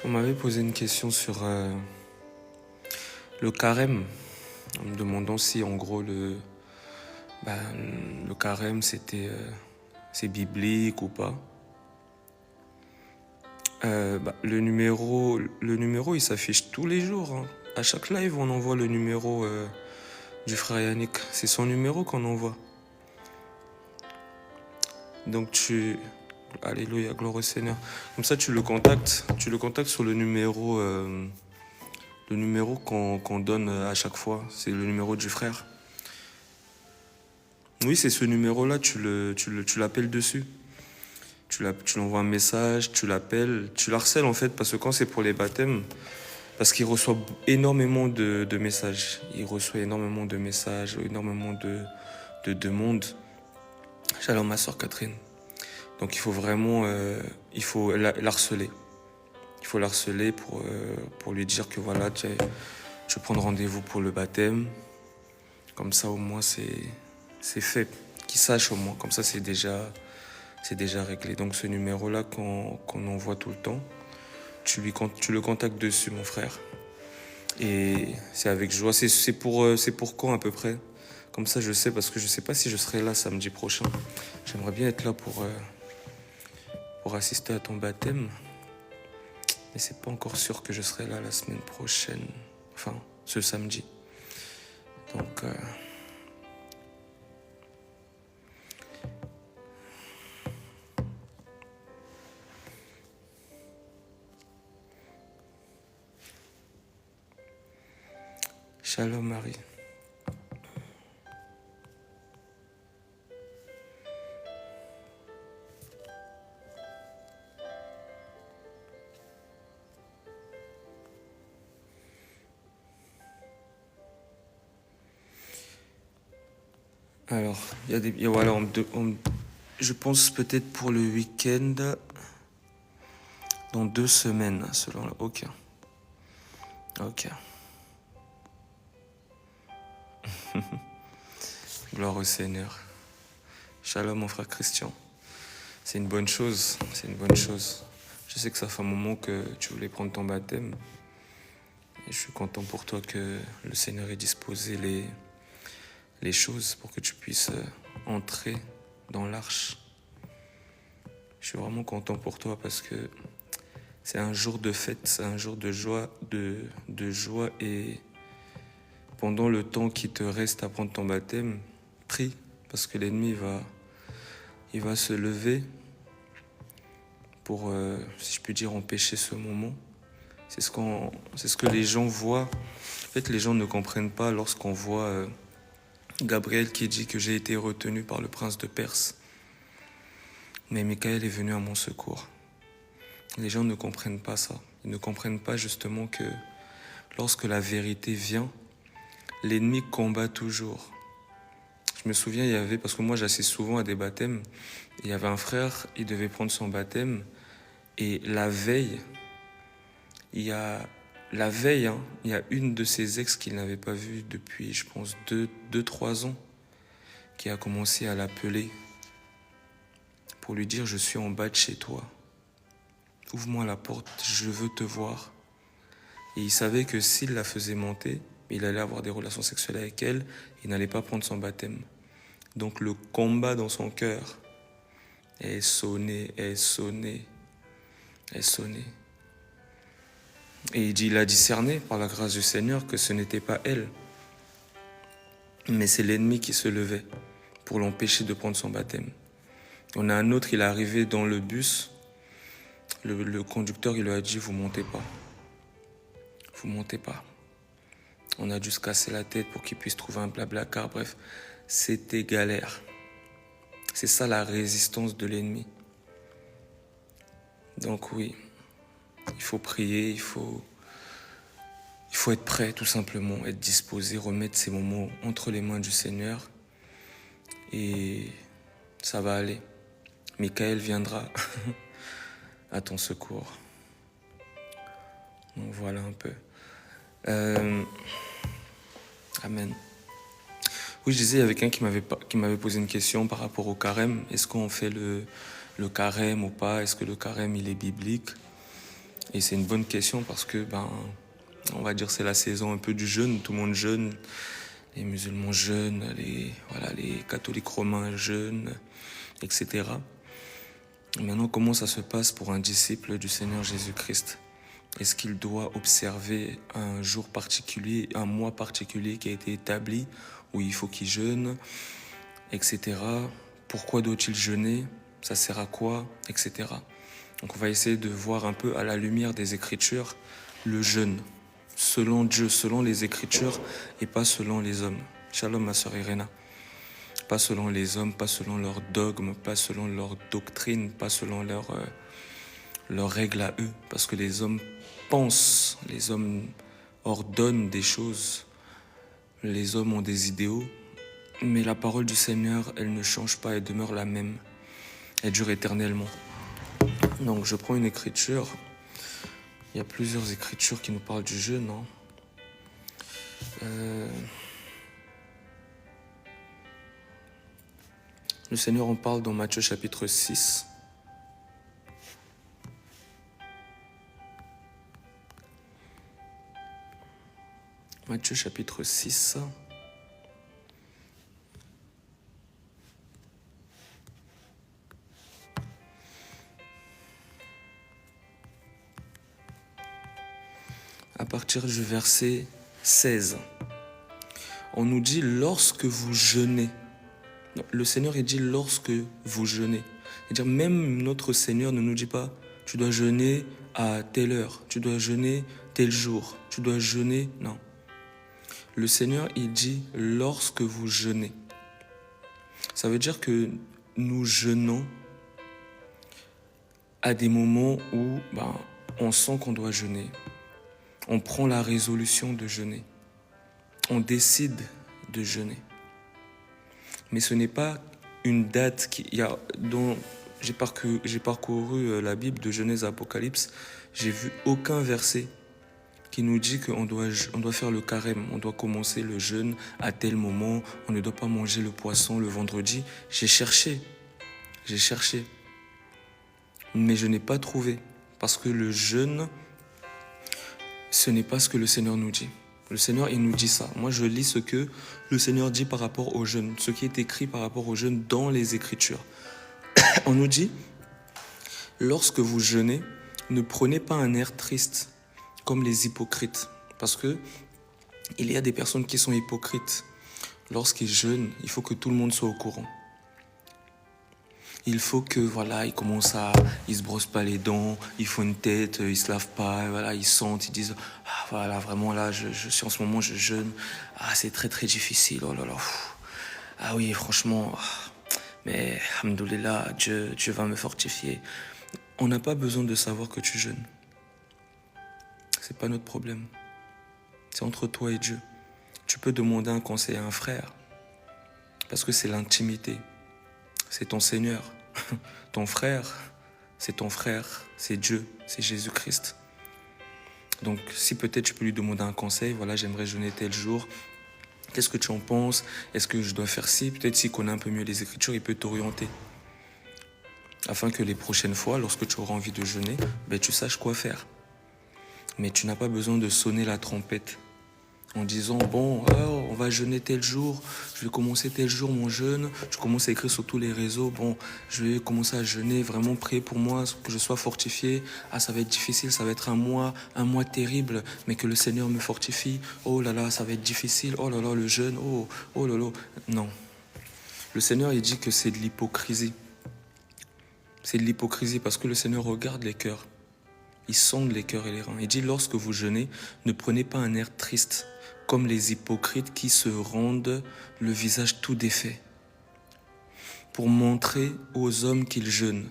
On m'avait posé une question sur le carême, en me demandant si en gros bah, le carême c'est biblique ou pas. Le numéro il s'affiche tous les jours, hein. À chaque live on envoie le numéro du frère Yannick. C'est son numéro qu'on envoie. Donc Alléluia, gloire au Seigneur. Comme ça tu le contactes sur le numéro qu'on donne à chaque fois. C'est le numéro du frère. Oui, c'est ce numéro-là, tu l'appelles dessus. Tu l'envoies un message, tu l'appelles, tu l'harcèles en fait, parce que quand c'est pour les baptêmes, parce qu'il reçoit énormément de messages. Il reçoit énormément de messages, énormément de demandes. Shalom ma soeur Catherine. Donc il faut vraiment l'harceler. Il faut l'harceler pour lui dire que voilà, tu veux prendre rendez-vous pour le baptême. Comme ça au moins c'est fait. Qu'il sache au moins, comme ça c'est déjà réglé. Donc ce numéro-là qu'on envoie tout le temps, tu le contactes dessus, mon frère. Et c'est avec joie. C'est pour quand à peu près? Comme ça je sais, parce que je sais pas si je serai là samedi prochain. J'aimerais bien être là pour assister à ton baptême. Mais c'est pas encore sûr que je serai là la semaine prochaine. Enfin, ce samedi. Donc Shalom Marie. Alors, voilà, je pense peut-être pour le week-end, dans 2 semaines, selon la... Ok. Gloire au Seigneur. Shalom mon frère Christian. C'est une bonne chose, Je sais que ça fait un moment que tu voulais prendre ton baptême. Et je suis content pour toi que le Seigneur ait disposé les choses pour que tu puisses entrer dans l'arche. Je suis vraiment content pour toi parce que c'est un jour de fête, c'est un jour de joie, de joie, et pendant le temps qui te reste à prendre ton baptême, prie, parce que l'ennemi il va se lever pour, si je puis dire, empêcher ce moment. C'est ce que les gens voient. En fait, les gens ne comprennent pas lorsqu'on voit Gabriel qui dit que j'ai été retenu par le prince de Perse. Mais Michael est venu à mon secours. Les gens ne comprennent pas ça. Ils ne comprennent pas justement que lorsque la vérité vient, l'ennemi combat toujours. Je me souviens, parce que moi j'assiste souvent à des baptêmes, il y avait un frère, il devait prendre son baptême, et la veille, il y a une de ses ex qu'il n'avait pas vue depuis, je pense, 2-3 ans, qui a commencé à l'appeler pour lui dire « Je suis en bas de chez toi. Ouvre-moi la porte, je veux te voir. » Et il savait que s'il la faisait monter, il allait avoir des relations sexuelles avec elle, il n'allait pas prendre son baptême. Donc le combat dans son cœur est sonné. Et il a discerné par la grâce du Seigneur que ce n'était pas elle, mais c'est l'ennemi qui se levait pour l'empêcher de prendre son baptême. On a un autre, il est arrivé dans le bus, le conducteur il lui a dit « Vous montez pas. On a dû se casser la tête pour qu'il puisse trouver un blablacar. » Bref, c'était galère. C'est ça la résistance de l'ennemi. Donc oui, il faut prier, il faut être prêt tout simplement, être disposé, remettre ces moments entre les mains du Seigneur, et ça va aller. Michael viendra à ton secours. Donc voilà un peu. Amen. Oui, je disais, il y avait quelqu'un qui m'avait posé une question par rapport au carême. Est-ce qu'on fait le carême ou pas? Est-ce que le carême, il est biblique? Et c'est une bonne question parce que, on va dire c'est la saison un peu du jeûne, tout le monde jeûne, les musulmans jeûnent, les catholiques romains jeûnent, etc. Et maintenant, comment ça se passe pour un disciple du Seigneur Jésus-Christ? Est-ce qu'il doit observer un jour particulier, un mois particulier qui a été établi, où il faut qu'il jeûne, etc. Pourquoi doit-il jeûner? Ça sert à quoi? Etc. Donc on va essayer de voir un peu à la lumière des Écritures le jeûne, selon Dieu, selon les Écritures et pas selon les hommes. Shalom ma sœur Irena. Pas selon les hommes, pas selon leurs dogmes, pas selon leur doctrine, pas selon leurs règles à eux. Parce que les hommes pensent, les hommes ordonnent des choses, les hommes ont des idéaux, mais la parole du Seigneur, elle ne change pas, elle demeure la même. Elle dure éternellement. Donc je prends une écriture. Il y a plusieurs écritures qui nous parlent du jeûne. Le Seigneur en parle dans Matthieu chapitre 6. Matthieu chapitre 6. À partir du verset 16, on nous dit lorsque vous jeûnez. Le Seigneur il dit lorsque vous jeûnez. C'est-à-dire même notre Seigneur ne nous dit pas tu dois jeûner à telle heure, tu dois jeûner tel jour, tu dois jeûner. Non. Le Seigneur il dit lorsque vous jeûnez. Ça veut dire que nous jeûnons à des moments où on sent qu'on doit jeûner. On prend la résolution de jeûner. On décide de jeûner. Mais ce n'est pas une date dont j'ai parcouru la Bible de Genèse à Apocalypse. J'ai vu aucun verset qui nous dit qu'on doit faire le carême. On doit commencer le jeûne à tel moment. On ne doit pas manger le poisson le vendredi. J'ai cherché. Mais je n'ai pas trouvé. Parce que le jeûne, ce n'est pas ce que le Seigneur nous dit. Le Seigneur, il nous dit ça. Moi, je lis ce que le Seigneur dit par rapport au jeûne, ce qui est écrit par rapport au jeûne dans les Écritures. On nous dit, lorsque vous jeûnez, ne prenez pas un air triste, comme les hypocrites. Parce que il y a des personnes qui sont hypocrites. Lorsqu'ils jeûnent, il faut que tout le monde soit au courant. Il faut que, ils se brossent pas les dents, ils font une tête, ils se lavent pas, ils sentent, ils disent, vraiment là, je suis en ce moment, je jeûne, c'est très très difficile, oh là là, ah oui, franchement, mais, alhamdoulilah, Dieu va me fortifier. On n'a pas besoin de savoir que tu jeûnes. C'est pas notre problème. C'est entre toi et Dieu. Tu peux demander un conseil à un frère, parce que c'est l'intimité. C'est ton Seigneur. Ton frère, c'est Dieu, c'est Jésus-Christ. Donc, si peut-être tu peux lui demander un conseil, j'aimerais jeûner tel jour. Qu'est-ce que tu en penses? Est-ce que je dois faire ci? Peut-être s'il connaît un peu mieux les Écritures, il peut t'orienter. Afin que les prochaines fois, lorsque tu auras envie de jeûner, tu saches quoi faire. Mais tu n'as pas besoin de sonner la trompette en disant, on va jeûner tel jour, je vais commencer tel jour mon jeûne, je commence à écrire sur tous les réseaux, je vais commencer à jeûner, vraiment prier pour moi, que je sois fortifié, ça va être difficile, ça va être un mois terrible, mais que le Seigneur me fortifie, oh là là, ça va être difficile, oh là là, le jeûne, oh là là, non. Le Seigneur, il dit que c'est de l'hypocrisie. C'est de l'hypocrisie parce que le Seigneur regarde les cœurs. Il sonde les cœurs et les reins. Il dit, lorsque vous jeûnez, ne prenez pas un air triste, comme les hypocrites qui se rendent le visage tout défait, pour montrer aux hommes qu'ils jeûnent.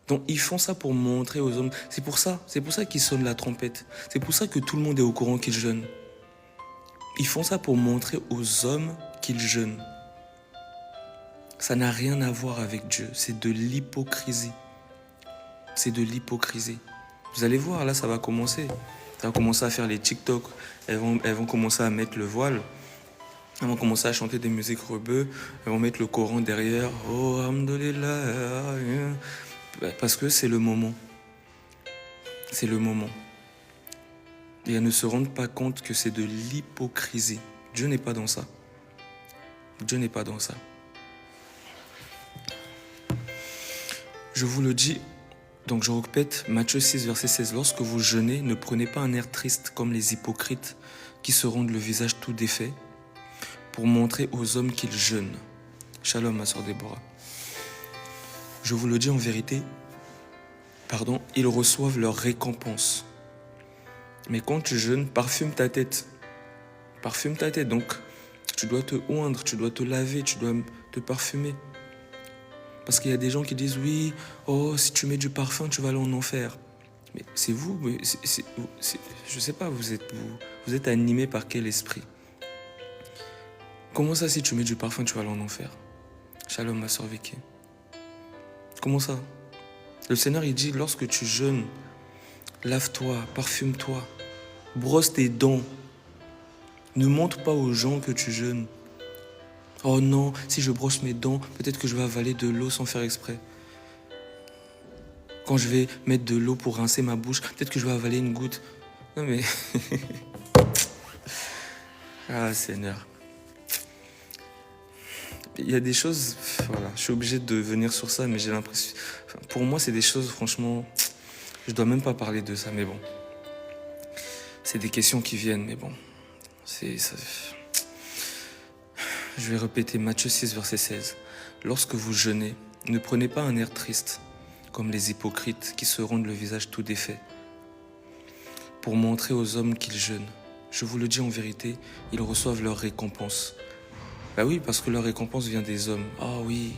Donc ils font ça pour montrer aux hommes. C'est pour ça qu'ils sonnent la trompette. C'est pour ça que tout le monde est au courant qu'ils jeûnent. Ils font ça pour montrer aux hommes qu'ils jeûnent. Ça n'a rien à voir avec Dieu. C'est de l'hypocrisie. C'est de l'hypocrisie. Vous allez voir, là, ça va commencer. Ça va commencer à faire les TikTok. Elles vont commencer à mettre le voile. Elles vont commencer à chanter des musiques rebeux. Elles vont mettre le Coran derrière. Oh, alhamdoulilah. Parce que c'est le moment. C'est le moment. Et elles ne se rendent pas compte que c'est de l'hypocrisie. Dieu n'est pas dans ça. Dieu n'est pas dans ça. Je vous le dis, donc je répète, Matthieu 6, verset 16. Lorsque vous jeûnez, ne prenez pas un air triste comme les hypocrites qui se rendent le visage tout défait pour montrer aux hommes qu'ils jeûnent. Shalom, ma sœur Déborah. Je vous le dis en vérité, ils reçoivent leur récompense. Mais quand tu jeûnes, parfume ta tête. Parfume ta tête, donc tu dois te oindre, tu dois te laver, tu dois te parfumer. Parce qu'il y a des gens qui disent, oui, oh, si tu mets du parfum, tu vas aller en enfer. Mais c'est vous, je ne sais pas, vous êtes animé par quel esprit? Comment ça, si tu mets du parfum, tu vas aller en enfer? Shalom, ma soeur Vicky. Comment ça? Le Seigneur, il dit, lorsque tu jeûnes, lave-toi, parfume-toi, brosse tes dents. Ne montre pas aux gens que tu jeûnes. Oh non, si je brosse mes dents, peut-être que je vais avaler de l'eau sans faire exprès. Quand je vais mettre de l'eau pour rincer ma bouche, peut-être que je vais avaler une goutte. Non mais... ah Seigneur. Il y a des choses, voilà, je suis obligé de venir sur ça, mais j'ai l'impression... pour moi, c'est des choses, franchement... je dois même pas parler de ça, mais bon. C'est des questions qui viennent, mais bon. Je vais répéter Matthieu 6, verset 16. Lorsque vous jeûnez, ne prenez pas un air triste, comme les hypocrites qui se rendent le visage tout défait, pour montrer aux hommes qu'ils jeûnent. Je vous le dis en vérité, ils reçoivent leur récompense. Bah oui, parce que leur récompense vient des hommes. Ah oui,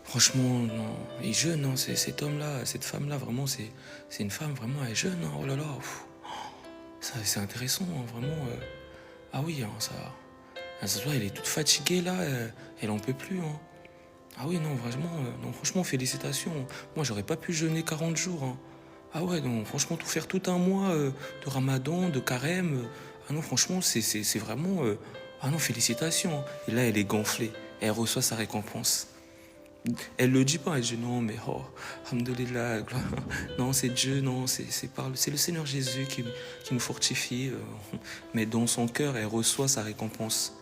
franchement, non, ils jeûnent, non, cet homme-là, cette femme-là, vraiment, c'est une femme, vraiment, elle jeûne, hein, oh là là, c'est intéressant, hein, vraiment. Ah oui, hein, ça se voit, elle est toute fatiguée là, elle en peut plus. Hein. Ah oui, non, vraiment, non, franchement, félicitations. Moi, j'aurais pas pu jeûner 40 jours. Hein. Ah ouais, non, franchement, faire tout un mois de ramadan, de carême. Ah non, franchement, c'est vraiment... ah non, félicitations. Et là, elle est gonflée. Elle reçoit sa récompense. Elle le dit pas, elle dit non, mais oh, alhamdoulilah, non, c'est Dieu, non, c'est le Seigneur Jésus qui nous fortifie. Mais dans son cœur, elle reçoit sa récompense.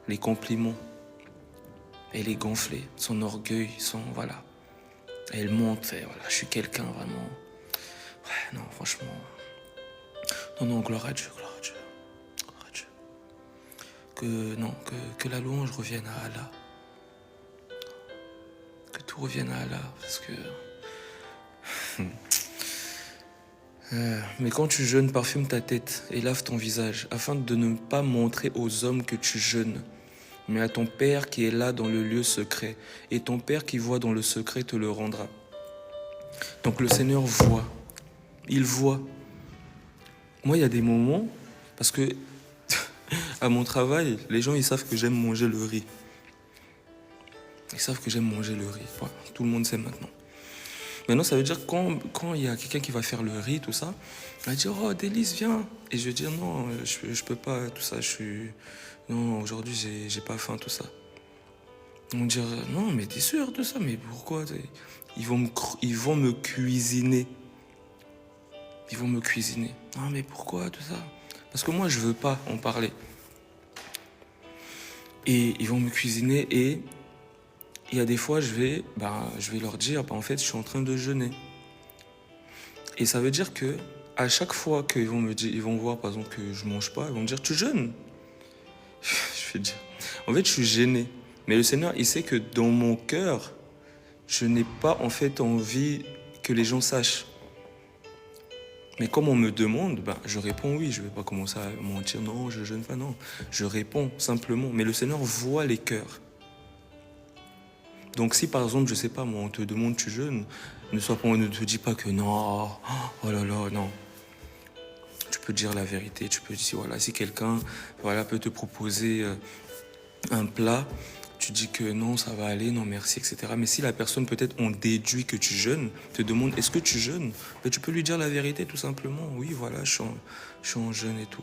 Les compliments. Elle est gonflée, son orgueil, voilà. Elle monte, et voilà, je suis quelqu'un vraiment. Ouais, non, franchement. Non, gloire à Dieu, gloire à Dieu. Gloire à Dieu. Que la louange revienne à Allah. Que tout revienne à Allah, parce que... mais quand tu jeûnes, parfume ta tête et lave ton visage, afin de ne pas montrer aux hommes que tu jeûnes, mais à ton Père qui est là dans le lieu secret. Et ton Père qui voit dans le secret te le rendra. Donc le Seigneur voit. Il voit. Moi, il y a des moments, parce que à mon travail, les gens, ils savent que j'aime manger le riz. Ils savent que j'aime manger le riz. Voilà, tout le monde sait maintenant. Maintenant, ça veut dire quand il y a quelqu'un qui va faire le riz, tout ça, il va dire « Oh, Délice, viens !» Et je vais dire « Non, je peux pas, tout ça, non, aujourd'hui, j'ai pas faim, tout ça. » Ils vont dire « Non, mais t'es sûr, tout ça, mais pourquoi ?» Ils vont me cuisiner. Ils vont me cuisiner. « Non, mais pourquoi, tout ça ?» Parce que moi, je veux pas en parler. Et ils vont me cuisiner et... il y a des fois, je vais leur dire, en fait, je suis en train de jeûner. Et ça veut dire que à chaque fois qu'ils vont me dire, ils vont voir, par exemple, que je mange pas, ils vont me dire, tu jeûnes? Je vais dire, en fait, je suis gêné. Mais le Seigneur, il sait que dans mon cœur, je n'ai pas, en fait, envie que les gens sachent. Mais comme on me demande, je réponds oui. Je ne vais pas commencer à mentir, non, je jeûne pas, non. Je réponds simplement. Mais le Seigneur voit les cœurs. Donc si par exemple, je sais pas, moi, on te demande tu jeûnes, ne te dis pas que non, oh là là, non. Tu peux dire la vérité, tu peux dire, voilà, si quelqu'un peut te proposer un plat, tu dis que non, ça va aller, non merci, etc. Mais si la personne, peut-être, on déduit que tu jeûnes, te demande, est-ce que tu jeûnes? Tu peux lui dire la vérité tout simplement, oui, voilà, je suis en jeûne et tout.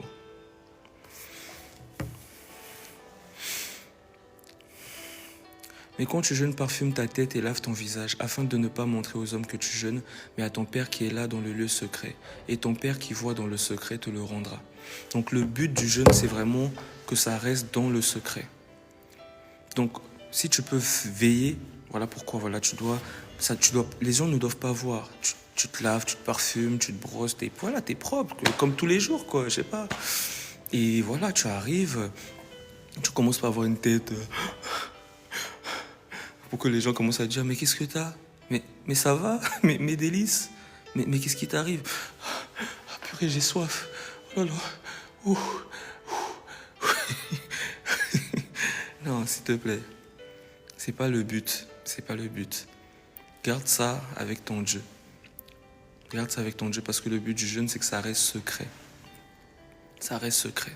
Mais quand tu jeûnes, parfume ta tête et lave ton visage, afin de ne pas montrer aux hommes que tu jeûnes, mais à ton Père qui est là dans le lieu secret. Et ton Père qui voit dans le secret te le rendra. Donc le but du jeûne, c'est vraiment que ça reste dans le secret. Donc si tu peux veiller, voilà pourquoi, voilà, les gens ne doivent pas voir. Tu te laves, tu te parfumes, tu te brosses, t'es propre, comme tous les jours, quoi, je sais pas. Et voilà, tu arrives, tu commences par avoir une tête... pour que les gens commencent à dire, mais qu'est-ce que t'as? Mais ça va? Mes délices? Mais qu'est-ce qui t'arrive? Ah purée, j'ai soif. Oh là là. Ouh. Non, s'il te plaît. C'est pas le but. C'est pas le but. Garde ça avec ton Dieu. Garde ça avec ton Dieu parce que le but du jeûne, c'est que ça reste secret. Ça reste secret.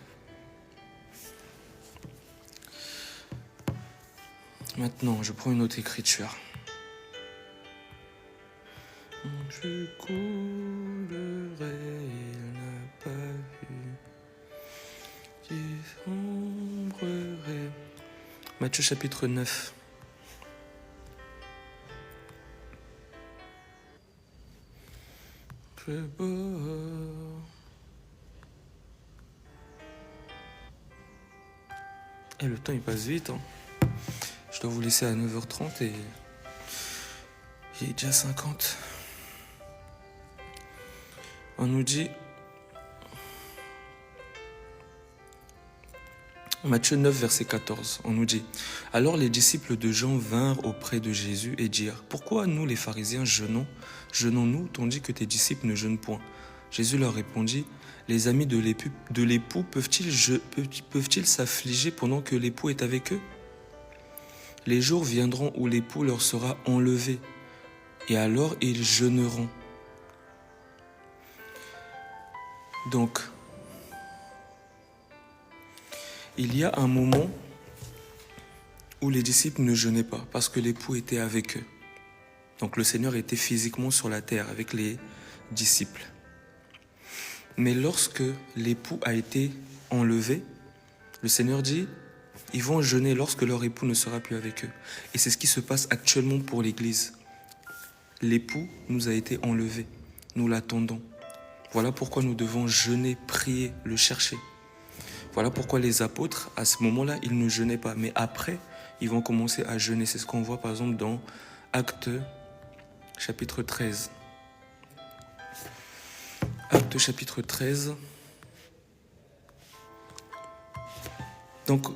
Maintenant, je prends une autre écriture. Je coulerai, il n'a pas vu. Je sombrerai. Matthieu chapitre 9. Je bois. Et le temps il passe vite. Hein. Je dois vous laisser à 9h30 et il est déjà 50. On nous dit, Matthieu 9, verset 14, on nous dit, « Alors les disciples de Jean vinrent auprès de Jésus et dirent, « Pourquoi nous les pharisiens jeûnons? Jeûnons-nous, tandis que tes disciples ne jeûnent point ?» Jésus leur répondit, « Les amis de l'époux peuvent-ils s'affliger pendant que l'époux est avec eux? Les jours viendront où l'époux leur sera enlevé, et alors ils jeûneront. » Donc, il y a un moment où les disciples ne jeûnaient pas parce que l'époux était avec eux. Donc le Seigneur était physiquement sur la terre avec les disciples. Mais lorsque l'époux a été enlevé, le Seigneur dit, ils vont jeûner lorsque leur époux ne sera plus avec eux. Et c'est ce qui se passe actuellement pour l'Église. L'époux nous a été enlevé, nous l'attendons. Voilà pourquoi nous devons jeûner, prier, le chercher. Voilà pourquoi les apôtres, à ce moment-là, ils ne jeûnaient pas. Mais après, ils vont commencer à jeûner. C'est ce qu'on voit par exemple dans Actes chapitre 13. Actes chapitre 13. Donc,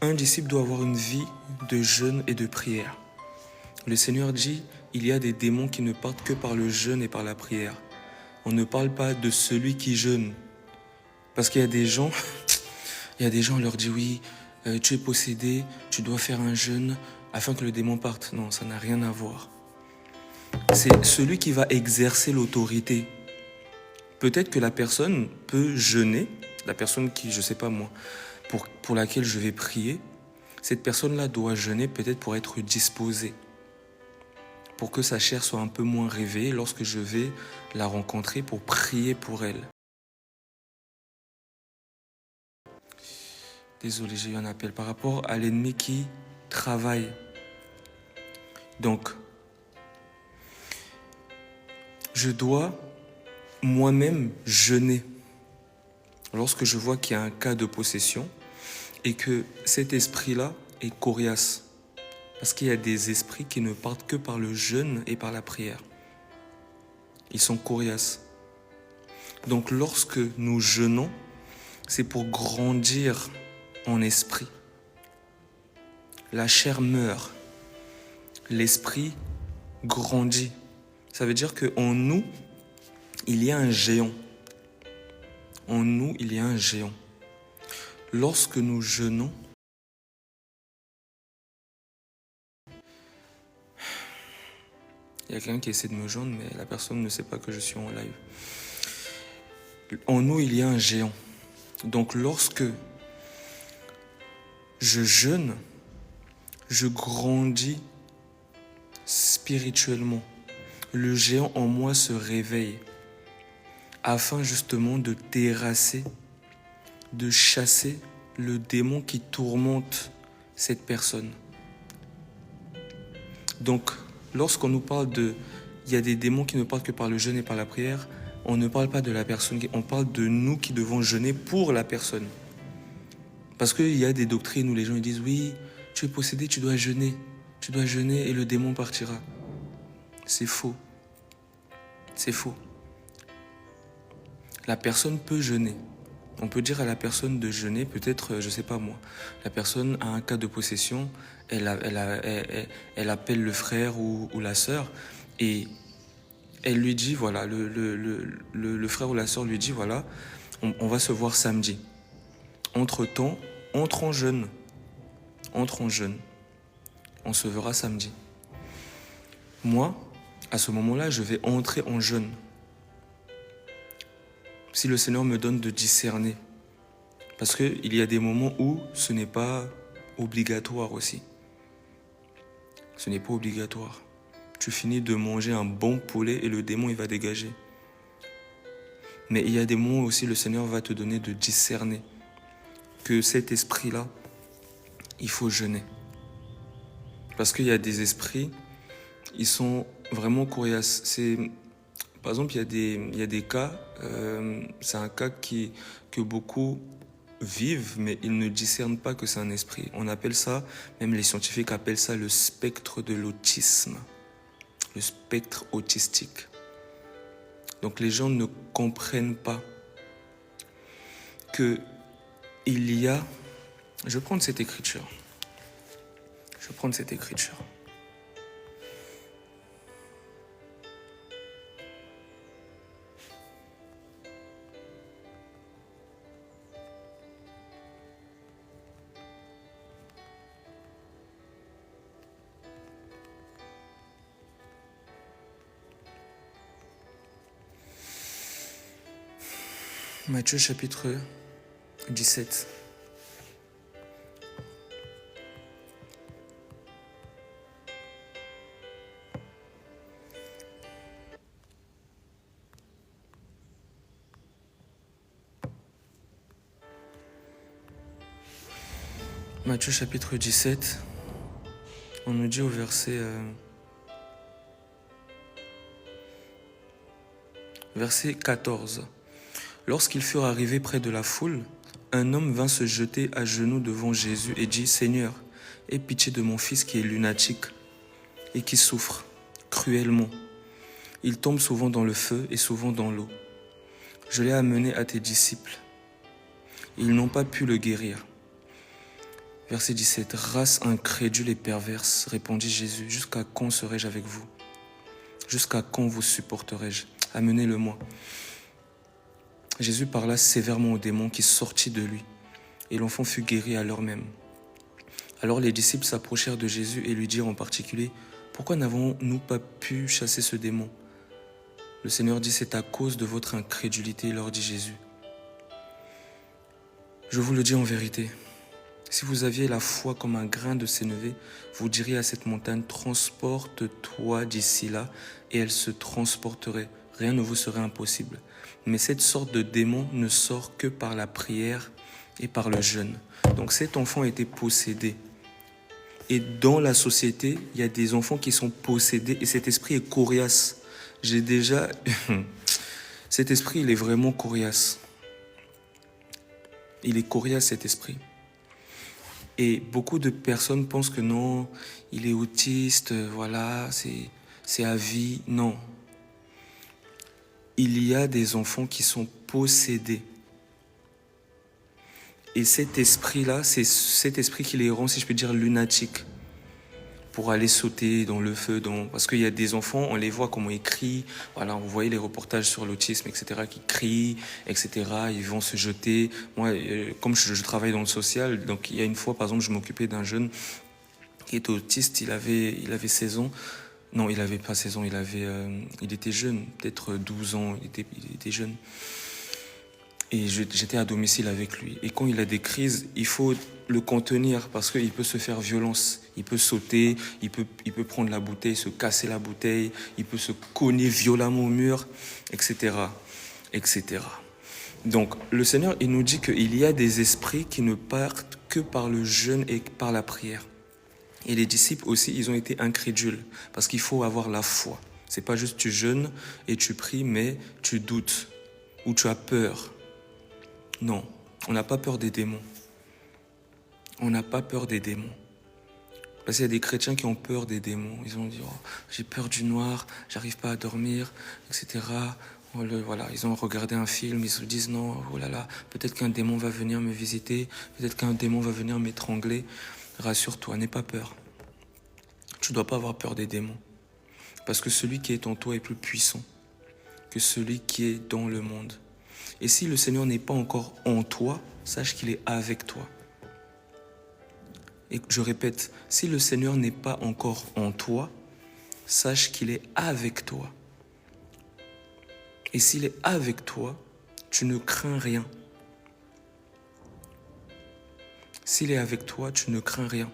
un disciple doit avoir une vie de jeûne et de prière. Le Seigneur dit, il y a des démons qui ne partent que par le jeûne et par la prière. On ne parle pas de celui qui jeûne. Parce qu'il y a des gens, on leur dit oui, tu es possédé, tu dois faire un jeûne afin que le démon parte. Non, ça n'a rien à voir. C'est celui qui va exercer l'autorité. Peut-être que la personne peut jeûner, la personne qui, je ne sais pas moi, pour laquelle je vais prier, cette personne-là doit jeûner peut-être pour être disposée, pour que sa chair soit un peu moins réveillée lorsque je vais la rencontrer pour prier pour elle. Désolé, j'ai eu un appel par rapport à l'ennemi qui travaille. Donc, je dois moi-même jeûner lorsque je vois qu'il y a un cas de possession et que cet esprit-là est coriace. Parce qu'il y a des esprits qui ne partent que par le jeûne et par la prière. Ils sont coriaces. Donc lorsque nous jeûnons, c'est pour grandir en esprit. La chair meurt. L'esprit grandit. Ça veut dire qu'en nous, il y a un géant. En nous, il y a un géant. Lorsque nous jeûnons, il y a quelqu'un qui essaie de me joindre, mais la personne ne sait pas que je suis en live. En nous, il y a un géant. Donc lorsque je jeûne, je grandis spirituellement. Le géant en moi se réveille afin justement de terrasser, de chasser le démon qui tourmente cette personne. Donc, lorsqu'on nous parle il y a des démons qui ne parlent que par le jeûne et par la prière, on ne parle pas de la personne, on parle de nous qui devons jeûner pour la personne. Parce qu'il y a des doctrines où les gens ils disent, oui, tu es possédé, tu dois jeûner et le démon partira. C'est faux. C'est faux. La personne peut jeûner. On peut dire à la personne de jeûner, peut-être, je ne sais pas moi, la personne a un cas de possession, elle appelle le frère ou la sœur et elle lui dit, voilà, le frère ou la sœur lui dit, voilà, on va se voir samedi. Entre-temps, entre en jeûne. On se verra samedi. Moi, à ce moment-là, je vais entrer en jeûne. Si le Seigneur me donne de discerner. Parce qu'il y a des moments où ce n'est pas obligatoire aussi. Ce n'est pas obligatoire. Tu finis de manger un bon poulet et le démon, il va dégager. Mais il y a des moments où aussi le Seigneur va te donner de discerner que cet esprit-là, il faut jeûner. Parce qu'il y a des esprits, ils sont vraiment coriaces. Par exemple, il y a des cas, c'est un cas que beaucoup vivent, mais ils ne discernent pas que c'est un esprit. On appelle ça, même les scientifiques appellent ça le spectre de l'autisme, le spectre autistique. Donc les gens ne comprennent pas que il y a... Je vais prendre cette écriture. Matthieu chapitre 17. Matthieu chapitre 17, on nous dit au verset 14. Lorsqu'ils furent arrivés près de la foule, un homme vint se jeter à genoux devant Jésus et dit, « Seigneur, aie pitié de mon fils qui est lunatique et qui souffre cruellement. Il tombe souvent dans le feu et souvent dans l'eau. Je l'ai amené à tes disciples. Ils n'ont pas pu le guérir. » Verset 17. « Race incrédule et perverse, répondit Jésus, jusqu'à quand serai-je avec vous? Jusqu'à quand vous supporterai-je? Amenez-le-moi. » Jésus parla sévèrement au démon qui sortit de lui, et l'enfant fut guéri à l'heure même. Alors les disciples s'approchèrent de Jésus et lui dirent en particulier, « Pourquoi n'avons-nous pas pu chasser ce démon ?» Le Seigneur dit, « C'est à cause de votre incrédulité, » leur dit Jésus. Je vous le dis en vérité, si vous aviez la foi comme un grain de sénévé, vous diriez à cette montagne, « Transporte-toi d'ici là » et elle se transporterait. Rien ne vous serait impossible. Mais cette sorte de démon ne sort que par la prière et par le jeûne. Donc cet enfant était possédé. Et dans la société, il y a des enfants qui sont possédés et cet esprit est coriace. Cet esprit, il est vraiment coriace. Il est coriace, cet esprit. Et beaucoup de personnes pensent que non, il est autiste, voilà, c'est à vie. Non. Il y a des enfants qui sont possédés. Et cet esprit-là, c'est cet esprit qui les rend, si je peux dire, lunatiques. Pour aller sauter dans le feu. Parce qu'il y a des enfants, on les voit comment ils crient. Voilà, vous voyez les reportages sur l'autisme, etc., qui crient, etc. Ils vont se jeter. Moi, comme je travaille dans le social, donc il y a une fois, par exemple, je m'occupais d'un jeune qui était autiste. Il avait 16 ans. Non, il n'avait pas 16 ans, il était jeune, peut-être 12 ans, il était jeune. Et j'étais à domicile avec lui. Et quand il a des crises, il faut le contenir parce qu'il peut se faire violence. Il peut sauter, il peut prendre la bouteille, se casser la bouteille, il peut se cogner violemment au mur, etc., etc. Donc, le Seigneur, il nous dit qu'il y a des esprits qui ne partent que par le jeûne et par la prière. Et les disciples aussi, ils ont été incrédules parce qu'il faut avoir la foi. C'est pas juste tu jeûnes et tu pries, mais tu doutes ou tu as peur. Non, on n'a pas peur des démons. On n'a pas peur des démons. Parce qu'il y a des chrétiens qui ont peur des démons. Ils ont dit, oh, j'ai peur du noir, j'arrive pas à dormir, etc. Voilà, ils ont regardé un film, ils se disent, non, oh là là, peut-être qu'un démon va venir me visiter, peut-être qu'un démon va venir m'étrangler. Rassure-toi, n'aie pas peur. Tu ne dois pas avoir peur des démons. Parce que celui qui est en toi est plus puissant que celui qui est dans le monde. Et si le Seigneur n'est pas encore en toi, sache qu'il est avec toi. Et je répète, si le Seigneur n'est pas encore en toi, sache qu'il est avec toi. Et s'il est avec toi, tu ne crains rien. S'il est avec toi, tu ne crains rien.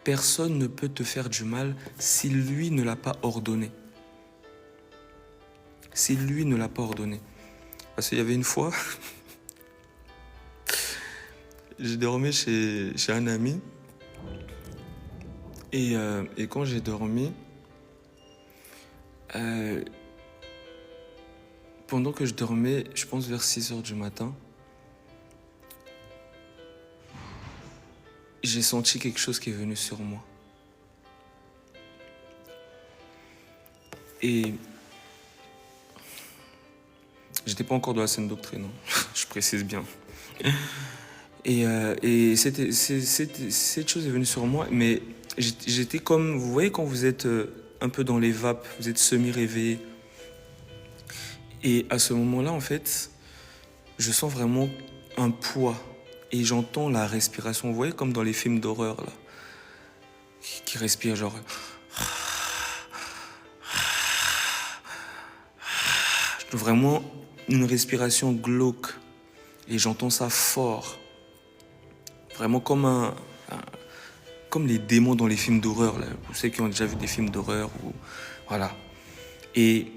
Personne ne peut te faire du mal si lui ne l'a pas ordonné. Si lui ne l'a pas ordonné. Parce qu'il y avait une fois, je dormais chez un ami. Et quand j'ai dormi, pendant que je dormais, je pense vers 6h du matin, j'ai senti quelque chose qui est venu sur moi. Et j'étais pas encore dans la saine doctrine, hein. Je précise bien. Et cette chose est venue sur moi, mais j'étais comme, vous voyez quand vous êtes un peu dans les vapes, vous êtes semi-réveillé. Et à ce moment-là, en fait, je sens vraiment un poids. Et j'entends la respiration, vous voyez comme dans les films d'horreur, là, qui respire genre... Vraiment une respiration glauque. Et j'entends ça fort. Vraiment comme comme les démons dans les films d'horreur, là. Vous savez qui ont déjà vu des films d'horreur. Voilà. Et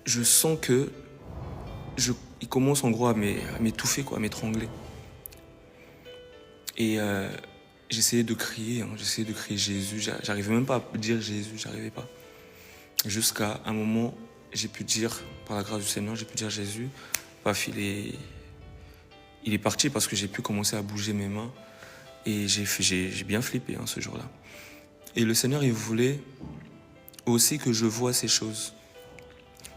je sens que il commence en gros à m'étouffer, quoi, à m'étrangler. Et j'essayais de crier, hein, j'essayais de crier Jésus. J'arrivais même pas à dire Jésus, j'arrivais pas. Jusqu'à un moment, j'ai pu dire, par la grâce du Seigneur, j'ai pu dire Jésus. Paf, il est parti parce que j'ai pu commencer à bouger mes mains. Et j'ai bien flippé, hein, ce jour-là. Et le Seigneur, il voulait aussi que je voie ces choses.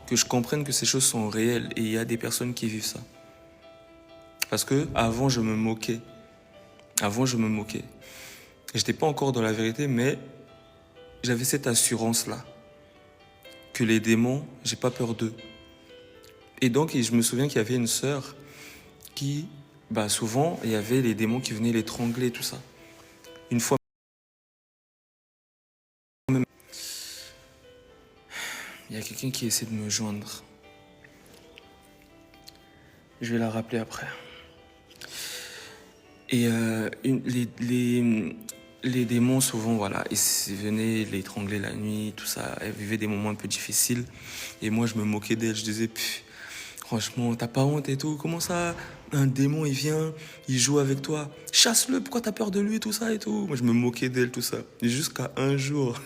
Que je comprenne que ces choses sont réelles. Et il y a des personnes qui vivent ça. Parce que avant, je me moquais. Avant, je me moquais. J'étais pas encore dans la vérité, mais j'avais cette assurance-là. Que les démons, j'ai pas peur d'eux. Et donc, je me souviens qu'il y avait une sœur qui, souvent, il y avait les démons qui venaient l'étrangler, tout ça. Une fois, même, il y a quelqu'un qui essaie de me joindre. Je vais la rappeler après. Et les démons, souvent, voilà, ils venaient l'étrangler la nuit, tout ça. Elle vivait des moments un peu difficiles. Et moi, je me moquais d'elle. Je disais, franchement, t'as pas honte et tout. Comment ça, un démon, il vient, il joue avec toi. Chasse-le, pourquoi t'as peur de lui, tout ça et tout. Moi, je me moquais d'elle, tout ça. Et jusqu'à un jour,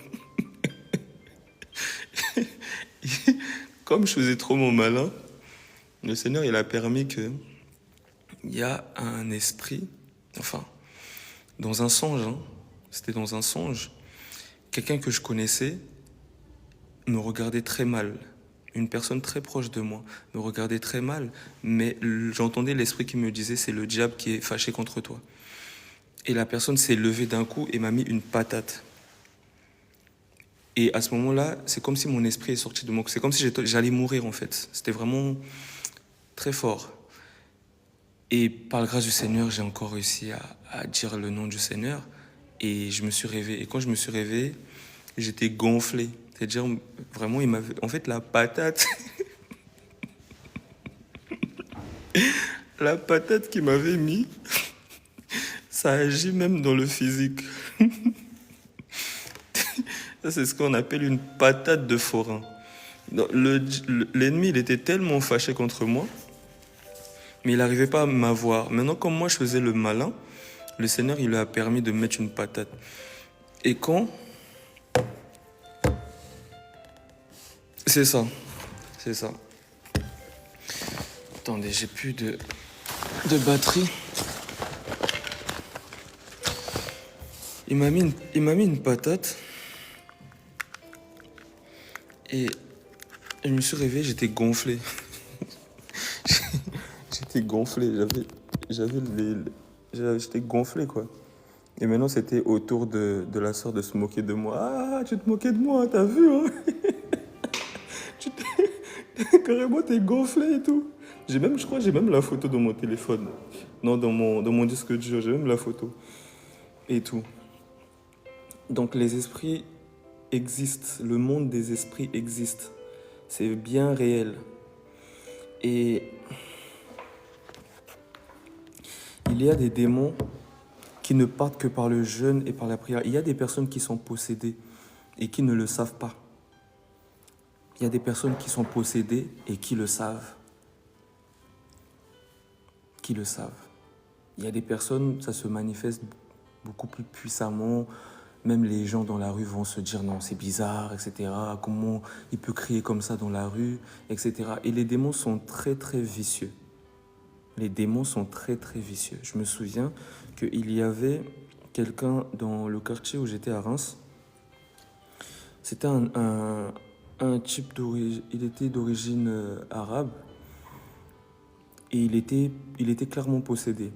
comme je faisais trop mon malin, le Seigneur, il a permis que il y a un esprit, enfin, dans un songe, hein, c'était dans un songe, quelqu'un que je connaissais me regardait très mal. Une personne très proche de moi me regardait très mal, mais j'entendais l'esprit qui me disait c'est le diable qui est fâché contre toi. Et la personne s'est levée d'un coup et m'a mis une patate. Et à ce moment-là, c'est comme si mon esprit est sorti de moi. C'est comme si j'allais mourir en fait. C'était vraiment très fort. Et par la grâce du Seigneur, j'ai encore réussi à dire le nom du Seigneur. Et je me suis réveillé. Et quand je me suis réveillé, j'étais gonflé. C'est-à-dire, vraiment, il m'avait... En fait, la patate... la patate qu'il m'avait mis, ça agit même dans le physique. Ça, c'est ce qu'on appelle une patate de forain. L'ennemi, il était tellement fâché contre moi, mais il n'arrivait pas à m'avoir. Maintenant, comme moi, je faisais le malin, Le Seigneur, il lui a permis de mettre une patate. Et quand... C'est ça. C'est ça. Attendez, j'ai plus de batterie. Il m'a mis une patate. Et je me suis réveillé, j'étais gonflé. J'étais gonflé. J'étais gonflé, quoi. Et maintenant, c'était au tour de la sœur de se moquer de moi. Ah, tu te moquais de moi, t'as vu, hein? Carrément, t'es gonflé et tout. Je crois que j'ai même la photo dans mon téléphone. Non, dans mon disque dur, j'ai même la photo. Et tout. Donc, les esprits existent. Le monde des esprits existe. C'est bien réel. Et il y a des démons qui ne partent que par le jeûne et par la prière. Il y a des personnes qui sont possédées et qui ne le savent pas. Il y a des personnes qui sont possédées et qui le savent. Qui le savent. Il y a des personnes, ça se manifeste beaucoup plus puissamment. Même les gens dans la rue vont se dire non, c'est bizarre, etc. Comment il peut crier comme ça dans la rue, etc. Et les démons sont très, très vicieux. Les démons sont très, très vicieux. Je me souviens qu'il y avait quelqu'un dans le quartier où j'étais à Reims. C'était un type d'origine, il était d'origine arabe et il était clairement possédé.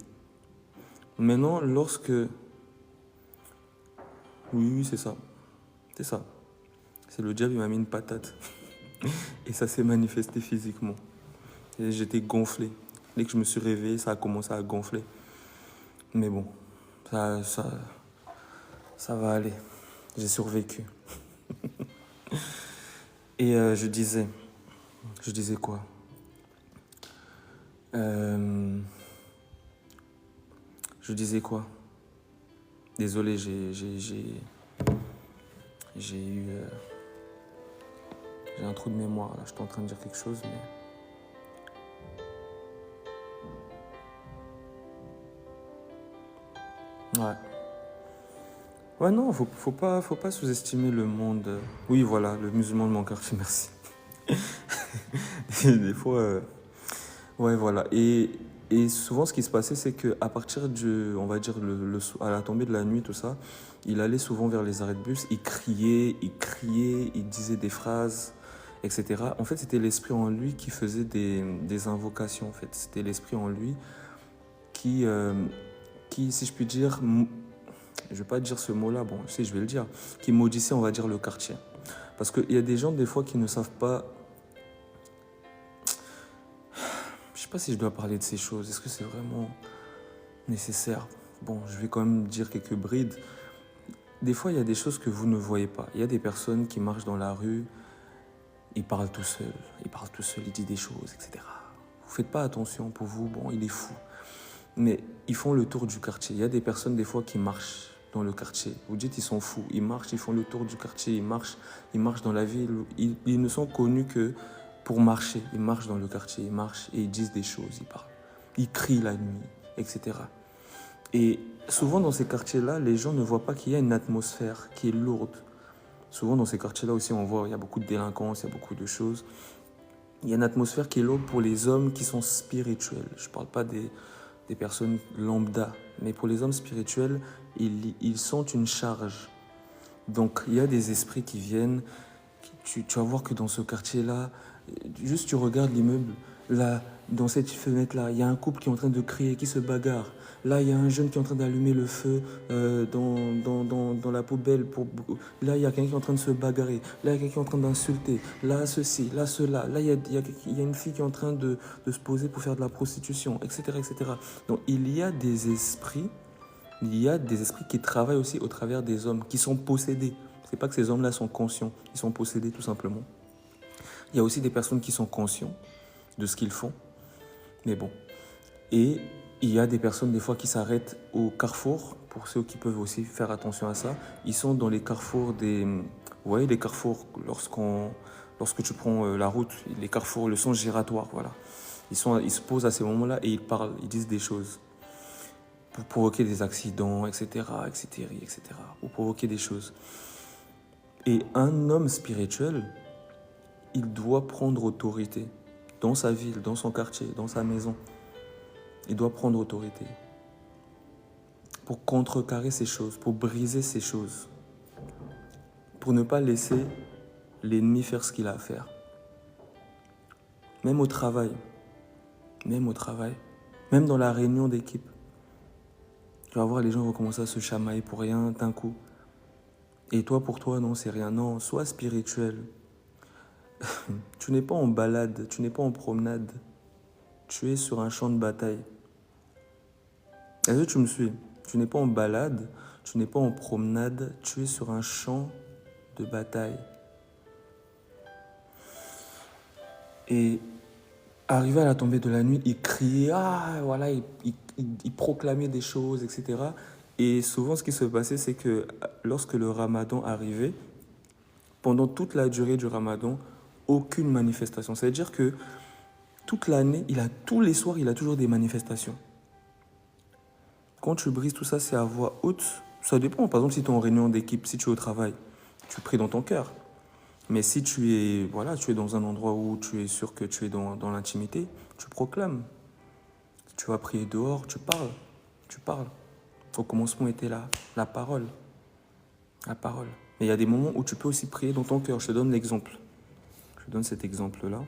Maintenant, lorsque... Oui, c'est ça. C'est ça. C'est le diable, il m'a mis une patate. Et ça s'est manifesté physiquement. Et j'étais gonflé. Dès que je me suis réveillé, ça a commencé à gonfler. Mais bon, ça va aller. J'ai survécu. Et je disais quoi? Je disais quoi? Désolé, j'ai eu... j'ai un trou de mémoire, là. J'étais en train de dire quelque chose, mais... Ouais. Ouais, non, faut pas sous-estimer le monde. Oui, voilà, le musulman de mon quartier, merci. Des fois... Ouais, voilà. Et souvent, ce qui se passait, c'est qu'à partir du, on va dire, à la tombée de la nuit, tout ça, il allait souvent vers les arrêts de bus, il criait, il disait des phrases, etc. En fait, c'était l'esprit en lui qui faisait des invocations, en fait. C'était l'esprit en lui qui, si je puis dire, je vais pas dire ce mot-là, bon, si je vais le dire, qui maudissait, on va dire, le quartier. Parce qu'il y a des gens, des fois, qui ne savent pas... Je sais pas si je dois parler de ces choses. Est-ce que c'est vraiment nécessaire? Bon, je vais quand même dire quelques brides. Des fois, il y a des choses que vous ne voyez pas. Il y a des personnes qui marchent dans la rue, ils parlent tout seuls. Ils disent des choses, etc. Vous faites pas attention pour vous, bon, il est fou. Mais ils font le tour du quartier. Il y a des personnes, des fois, qui marchent dans le quartier. Vous dites, ils sont fous. Ils marchent, ils font le tour du quartier, ils marchent dans la ville. Ils ne sont connus que pour marcher. Ils marchent dans le quartier, ils marchent et ils disent des choses, ils parlent. Ils crient la nuit, etc. Et souvent dans ces quartiers-là, les gens ne voient pas qu'il y a une atmosphère qui est lourde. Souvent dans ces quartiers-là aussi, on voit il y a beaucoup de délinquance, il y a beaucoup de choses. Il y a une atmosphère qui est lourde pour les hommes qui sont spirituels. Je ne parle pas des personnes lambda, mais pour les hommes spirituels, ils sentent une charge. Donc il y a des esprits qui viennent. Tu vas voir que dans ce quartier-là, juste tu regardes l'immeuble, là, dans cette fenêtre-là, il y a un couple qui est en train de crier, qui se bagarre. Là, il y a un jeune qui est en train d'allumer le feu dans la poubelle. Là, il y a quelqu'un qui est en train de se bagarrer. Là, il y a quelqu'un qui est en train d'insulter. Là, ceci, là, cela. Là, il y a une fille qui est en train de se poser pour faire de la prostitution, etc., etc. Donc, il y a des esprits qui travaillent aussi au travers des hommes, qui sont possédés. C'est pas que ces hommes-là sont conscients, ils sont possédés tout simplement. Il y a aussi des personnes qui sont conscients de ce qu'ils font, mais bon. Et il y a des personnes des fois qui s'arrêtent au carrefour, pour ceux qui peuvent aussi faire attention à ça. Ils sont dans les carrefours vous voyez les carrefours lorsque tu prends la route, les carrefours, le sens giratoire, voilà. Ils se posent à ces moments-là et ils parlent, ils disent des choses. pour provoquer des accidents, etc., etc., pour provoquer des choses. Et un homme spirituel, il doit prendre autorité dans sa ville, dans son quartier, dans sa maison. Il doit prendre autorité pour contrecarrer ces choses, pour briser ces choses, pour ne pas laisser l'ennemi faire ce qu'il a à faire. Même au travail, même dans la réunion d'équipe. Tu vas voir, les gens vont commencer à se chamailler pour rien d'un coup. Et toi, pour toi, non, c'est rien. Non, sois spirituel. Tu n'es pas en balade, tu n'es pas en promenade. Tu es sur un champ de bataille. Est-ce que tu me suis? Tu n'es pas en balade, tu n'es pas en promenade, tu es sur un champ de bataille. Et arrivé à la tombée de la nuit, il criait, voilà, il proclamait des choses, etc. Et souvent, ce qui se passait, c'est que lorsque le ramadan arrivait, pendant toute la durée du ramadan, aucune manifestation. C'est-à-dire que toute l'année, tous les soirs, il a toujours des manifestations. Quand tu brises tout ça, c'est à voix haute. Ça dépend. Par exemple, si tu es en réunion d'équipe, si tu es au travail, tu pries dans ton cœur. Mais si tu es dans un endroit où tu es sûr que tu es dans l'intimité, tu proclames. Tu vas prier dehors, tu parles. Au commencement était la parole. La parole. Mais il y a des moments où tu peux aussi prier dans ton cœur. Je te donne l'exemple. Je te donne cet exemple-là.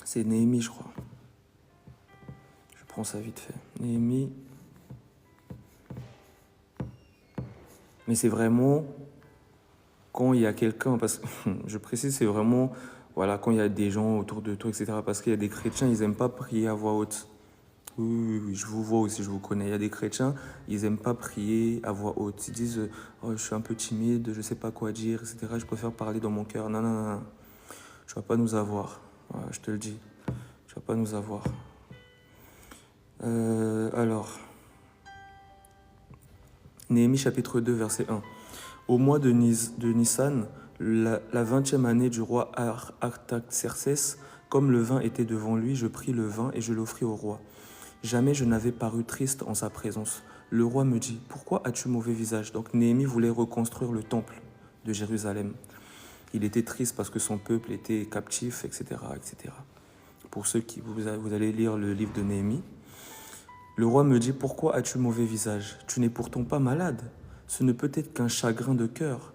C'est Néhémie, je crois. Je prends ça vite fait. Néhémie. Mais c'est vraiment quand il y a quelqu'un, parce que je précise, c'est vraiment quand il y a des gens autour de toi, etc. Parce qu'il y a des chrétiens, ils n'aiment pas prier à voix haute. Oui, je vous vois aussi, je vous connais. Il y a des chrétiens, ils n'aiment pas prier à voix haute. Ils disent je suis un peu timide, je ne sais pas quoi dire, etc. Je préfère parler dans mon cœur. Non. Tu ne vas pas nous avoir. Voilà, je te le dis. Tu ne vas pas nous avoir. Alors, Néhémie chapitre 2, verset 1. Au mois de Nissan, la 20e année du roi Artaxerxès, comme le vin était devant lui, je pris le vin et je l'offris au roi. Jamais je n'avais paru triste en sa présence. Le roi me dit, pourquoi as-tu mauvais visage? Donc Néhémie voulait reconstruire le temple de Jérusalem. Il était triste parce que son peuple était captif, etc. etc. Pour ceux qui vous allez lire le livre de Néhémie. Le roi me dit, pourquoi as-tu mauvais visage? Tu n'es pourtant pas malade. Ce ne peut être qu'un chagrin de cœur.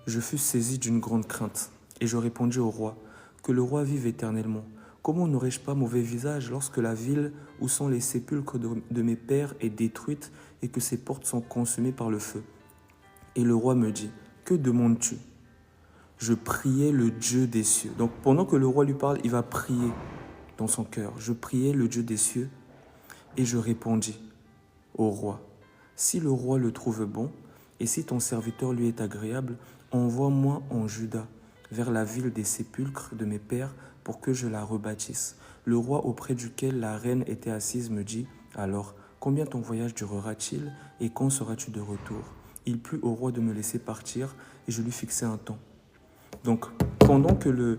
Je fus saisi d'une grande crainte, et je répondis au roi, que le roi vive éternellement. Comment n'aurais-je pas mauvais visage lorsque la ville où sont les sépulcres de mes pères est détruite et que ses portes sont consumées par le feu? Et le roi me dit, que demandes-tu? Je priais le Dieu des cieux. Donc pendant que le roi lui parle, il va prier dans son cœur. Je priais le Dieu des cieux et je répondis au roi, si le roi le trouve bon et si ton serviteur lui est agréable, envoie-moi en Juda, vers la ville des sépulcres de mes pères, pour que je la rebâtisse. Le roi auprès duquel la reine était assise me dit, alors, combien ton voyage durera-t-il et quand seras-tu de retour? Il plut au roi de me laisser partir et je lui fixai un temps. Donc, pendant que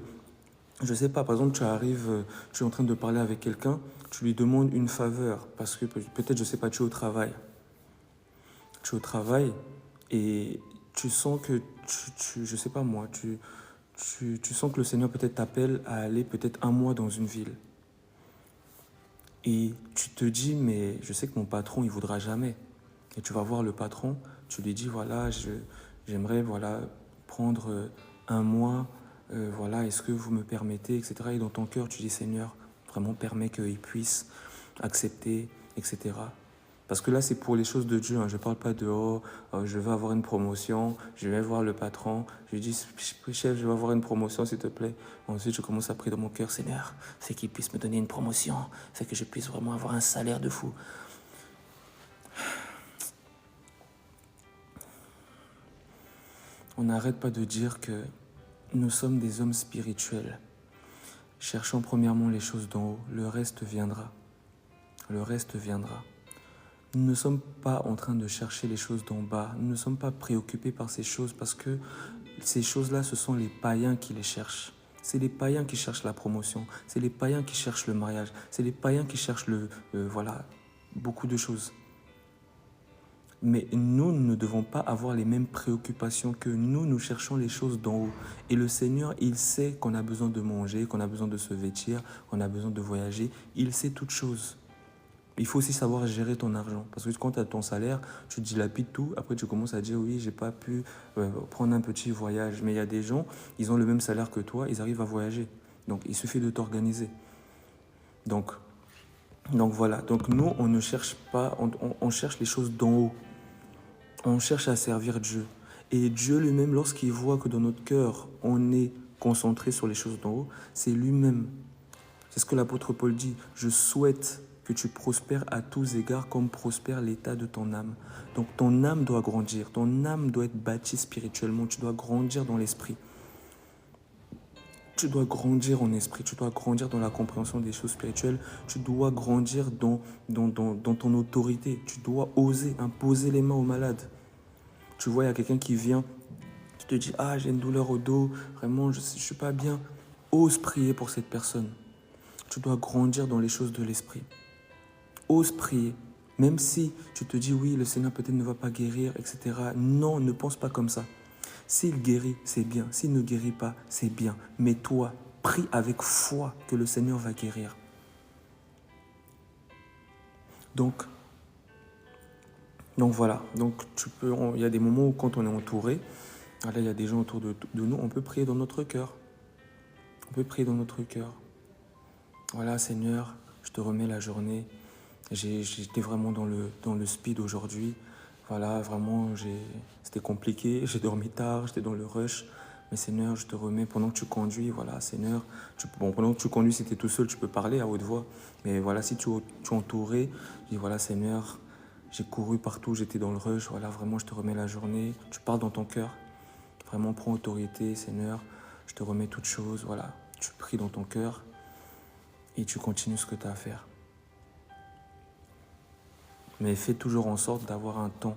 je sais pas, par exemple, tu arrives, tu es en train de parler avec quelqu'un, tu lui demandes une faveur, parce que peut-être, je sais pas, tu es au travail. Tu es au travail et tu sens que, je sais pas moi, tu sens que le Seigneur peut-être t'appelle à aller peut-être un mois dans une ville. Et tu te dis, mais je sais que mon patron, il voudra jamais. Et tu vas voir le patron, tu lui dis, voilà, j'aimerais prendre un mois, est-ce que vous me permettez, etc. Et dans ton cœur, tu dis, Seigneur, vraiment permets qu'il puisse accepter, etc. Parce que là, c'est pour les choses de Dieu. Je ne parle pas de je vais avoir une promotion, je vais voir le patron. Je lui dis, chef, je vais avoir une promotion, s'il te plaît. Ensuite, je commence à prier dans mon cœur, Seigneur, c'est qu'il puisse me donner une promotion, c'est que je puisse vraiment avoir un salaire de fou. On n'arrête pas de dire que nous sommes des hommes spirituels. Cherchons premièrement les choses d'en haut, le reste viendra. Le reste viendra. Nous ne sommes pas en train de chercher les choses d'en bas. Nous ne sommes pas préoccupés par ces choses parce que ces choses-là, ce sont les païens qui les cherchent. C'est les païens qui cherchent la promotion. C'est les païens qui cherchent le mariage. C'est les païens qui cherchent beaucoup de choses. Mais nous ne devons pas avoir les mêmes préoccupations que nous. Nous cherchons les choses d'en haut. Et le Seigneur, il sait qu'on a besoin de manger, qu'on a besoin de se vêtir, qu'on a besoin de voyager. Il sait toutes choses. Il faut aussi savoir gérer ton argent. Parce que quand tu as ton salaire, tu dilapides tout. Après, tu commences à dire, oui, j'ai pas pu prendre un petit voyage. Mais il y a des gens, ils ont le même salaire que toi, ils arrivent à voyager. Donc, il suffit de t'organiser. Donc voilà. Donc, nous, on ne cherche pas, on cherche les choses d'en haut. On cherche à servir Dieu. Et Dieu lui-même, lorsqu'il voit que dans notre cœur, on est concentré sur les choses d'en haut, c'est lui-même. C'est ce que l'apôtre Paul dit. Je souhaite que tu prospères à tous égards comme prospère l'état de ton âme. Donc ton âme doit grandir, ton âme doit être bâtie spirituellement, tu dois grandir dans l'esprit. Tu dois grandir en esprit, tu dois grandir dans la compréhension des choses spirituelles, tu dois grandir dans ton autorité, tu dois oser imposer les mains aux malades. Tu vois, il y a quelqu'un qui vient, tu te dis, ah, j'ai une douleur au dos, vraiment, je ne suis pas bien. Ose prier pour cette personne. Tu dois grandir dans les choses de l'esprit. Ose prier. Même si tu te dis, oui, le Seigneur peut-être ne va pas guérir, etc. Non, ne pense pas comme ça. S'il guérit, c'est bien. S'il ne guérit pas, c'est bien. Mais toi, prie avec foi que le Seigneur va guérir. Donc voilà. Donc il y a des moments où quand on est entouré, là, il y a des gens autour de nous, on peut prier dans notre cœur. On peut prier dans notre cœur. Voilà, Seigneur, je te remets la journée. J'étais vraiment dans le speed aujourd'hui. Voilà, vraiment, c'était compliqué. J'ai dormi tard, j'étais dans le rush. Mais Seigneur, je te remets pendant que tu conduis. Voilà, Seigneur. Pendant que tu conduis, si tu es tout seul, tu peux parler à haute voix. Mais voilà, si tu es entouré, dis voilà, Seigneur, j'ai couru partout, j'étais dans le rush. Voilà, vraiment, je te remets la journée. Tu parles dans ton cœur. Vraiment, prends autorité, Seigneur. Je te remets toutes choses. Voilà, tu pries dans ton cœur. Et tu continues ce que tu as à faire. Mais fais toujours en sorte d'avoir un temps.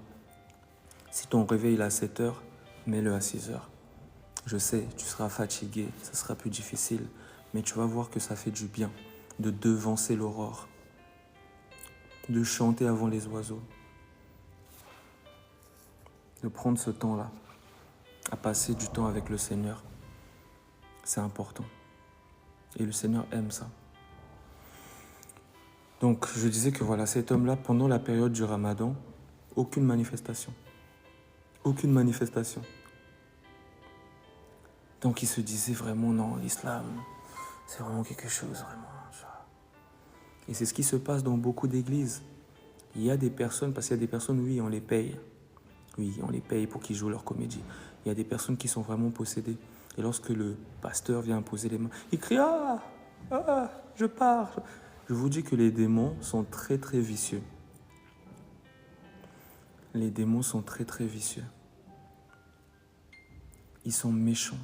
Si ton réveil est à 7 heures, mets-le à 6 heures. Je sais, tu seras fatigué, ça sera plus difficile, mais tu vas voir que ça fait du bien de devancer l'aurore, de chanter avant les oiseaux, de prendre ce temps-là, à passer du temps avec le Seigneur. C'est important. Et le Seigneur aime ça. Donc, je disais que voilà, cet homme-là, pendant la période du Ramadan, aucune manifestation. Aucune manifestation. Donc, il se disait vraiment, non, l'islam, c'est vraiment quelque chose, vraiment. Et c'est ce qui se passe dans beaucoup d'églises. Il y a des personnes, parce qu'il y a des personnes, oui, on les paye. Oui, on les paye pour qu'ils jouent leur comédie. Il y a des personnes qui sont vraiment possédées. Et lorsque le pasteur vient imposer les mains, il crie, je pars. Je vous dis que les démons sont très, très vicieux. Les démons sont très, très vicieux. Ils sont méchants.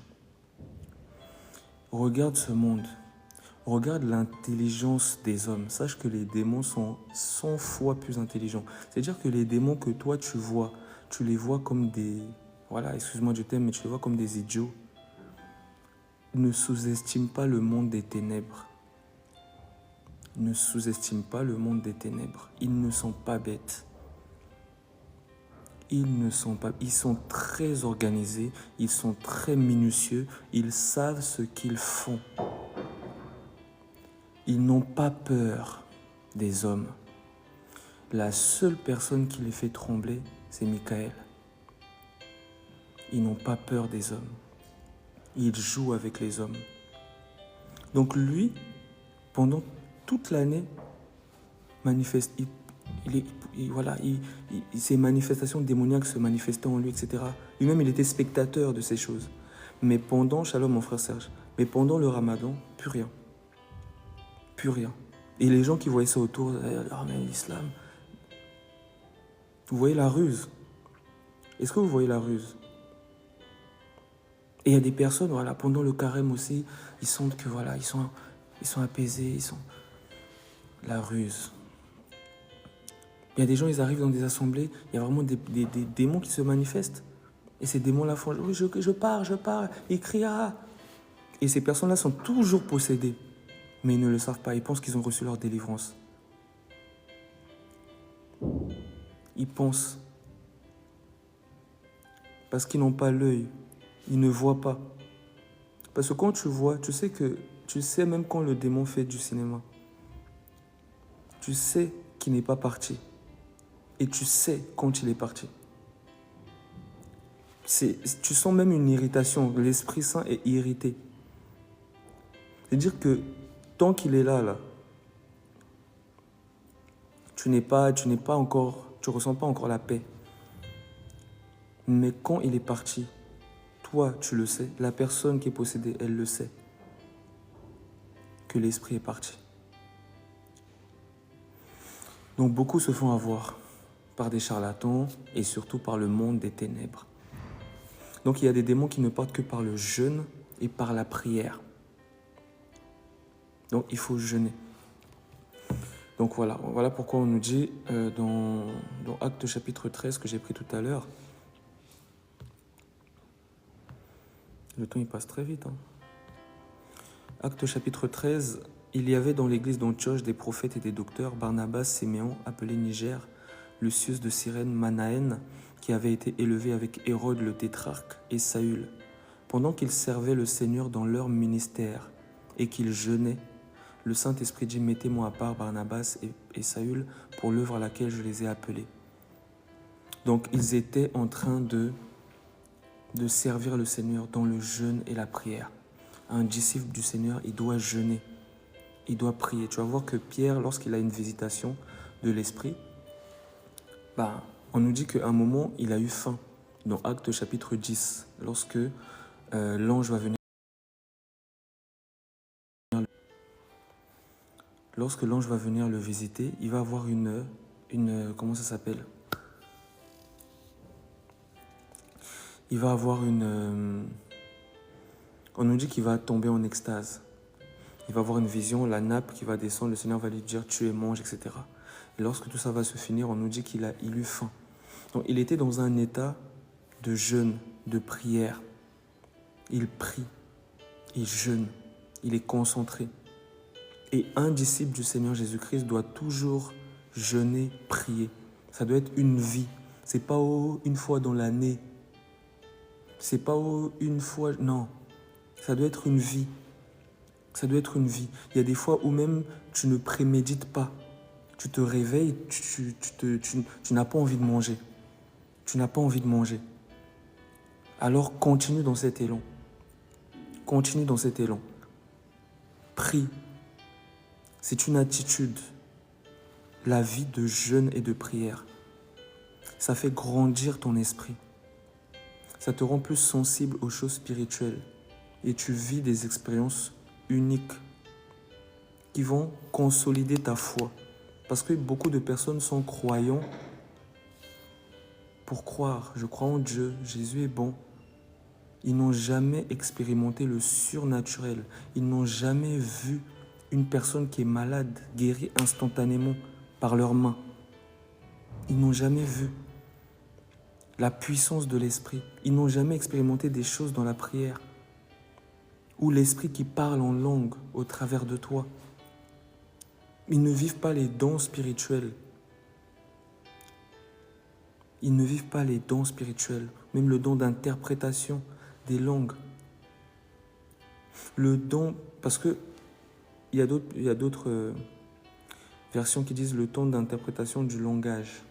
Regarde ce monde. Regarde l'intelligence des hommes. Sache que les démons sont 100 fois plus intelligents. C'est-à-dire que les démons que toi, tu vois, tu les vois comme des... Voilà, excuse-moi du thème, mais tu les vois comme des idiots. Ne sous-estime pas le monde des ténèbres. Ne sous-estime pas le monde des ténèbres. Ils ne sont pas bêtes. Ils sont très organisés, ils sont très minutieux, ils savent ce qu'ils font. Ils n'ont pas peur des hommes. La seule personne qui les fait trembler, c'est Michael. Ils n'ont pas peur des hommes. Ils jouent avec les hommes. Donc lui, pendant toute l'année, manifeste. Ces manifestations démoniaques se manifestaient en lui, etc. Lui-même, il était spectateur de ces choses. Mais pendant, shalom mon frère Serge, mais pendant le Ramadan, plus rien. Plus rien. Et les gens qui voyaient ça autour, mais l'islam. Vous voyez la ruse? Est-ce que vous voyez la ruse? Et il y a des personnes, voilà, pendant le carême aussi, ils sentent que voilà, ils sont apaisés, ils sont... La ruse. Il y a des gens, ils arrivent dans des assemblées, il y a vraiment des démons qui se manifestent. Et ces démons-là font, oui, je pars, ils crient, ah. Et ces personnes-là sont toujours possédées. Mais ils ne le savent pas, ils pensent qu'ils ont reçu leur délivrance. ils pensent. Parce qu'ils n'ont pas l'œil, ils ne voient pas. Parce que quand tu vois, tu sais même quand le démon fait du cinéma, tu sais qu'il n'est pas parti. Et tu sais quand il est parti. Tu sens même une irritation. L'Esprit Saint est irrité. C'est-à-dire que tant qu'il est là, tu ressens pas encore la paix. Mais quand il est parti, toi, tu le sais, la personne qui est possédée, elle le sait, que l'esprit est parti. Donc beaucoup se font avoir par des charlatans et surtout par le monde des ténèbres. Donc il y a des démons qui ne partent que par le jeûne et par la prière. Donc il faut jeûner. Donc voilà pourquoi on nous dit dans Actes chapitre 13 que j'ai pris tout à l'heure. Le temps il passe très vite. Actes chapitre 13, il y avait dans l'église d'Antioche des prophètes et des docteurs, Barnabas, Siméon, appelé Niger, Lucius de Cyrène, Manaën, qui avait été élevé avec Hérode le tétrarque, et Saül. Pendant qu'ils servaient le Seigneur dans leur ministère et qu'ils jeûnaient, le Saint-Esprit dit « Mettez-moi à part Barnabas et Saül pour l'œuvre à laquelle je les ai appelés. » Donc ils étaient en train de servir le Seigneur dans le jeûne et la prière. Un disciple du Seigneur, il doit jeûner, il doit prier. Tu vas voir que Pierre, lorsqu'il a une visitation de l'Esprit, on nous dit qu'à un moment, il a eu faim. Dans Actes chapitre 10, lorsque l'ange va venir. Lorsque l'ange va venir le visiter, il va avoir une comment ça s'appelle? Il va avoir on nous dit qu'il va tomber en extase. Il va avoir une vision, la nappe qui va descendre, le Seigneur va lui dire « tu es mange », etc. Et lorsque tout ça va se finir, on nous dit qu'il eut faim. Donc il était dans un état de jeûne, de prière. Il prie, il jeûne, il est concentré. Et un disciple du Seigneur Jésus-Christ doit toujours jeûner, prier. Ça doit être une vie. C'est pas une fois dans l'année. C'est pas une fois... Non. Ça doit être une vie. Ça doit être une vie. Il y a des fois où même tu ne prémédites pas. Tu te réveilles, tu n'as pas envie de manger. Tu n'as pas envie de manger. Alors continue dans cet élan. Continue dans cet élan. Prie. C'est une attitude. La vie de jeûne et de prière. Ça fait grandir ton esprit. Ça te rend plus sensible aux choses spirituelles. Et tu vis des expériences uniques qui vont consolider ta foi. Parce que beaucoup de personnes sont croyants pour croire. Je crois en Dieu, Jésus est bon. Ils n'ont jamais expérimenté le surnaturel. Ils n'ont jamais vu une personne qui est malade guérie instantanément par leurs mains. Ils n'ont jamais vu la puissance de l'esprit. Ils n'ont jamais expérimenté des choses dans la prière ou l'esprit qui parle en langue au travers de toi. Ils ne vivent pas les dons spirituels. Ils ne vivent pas les dons spirituels, même le don d'interprétation des langues. Le don, parce que il y a d'autres versions qui disent le don d'interprétation du langage.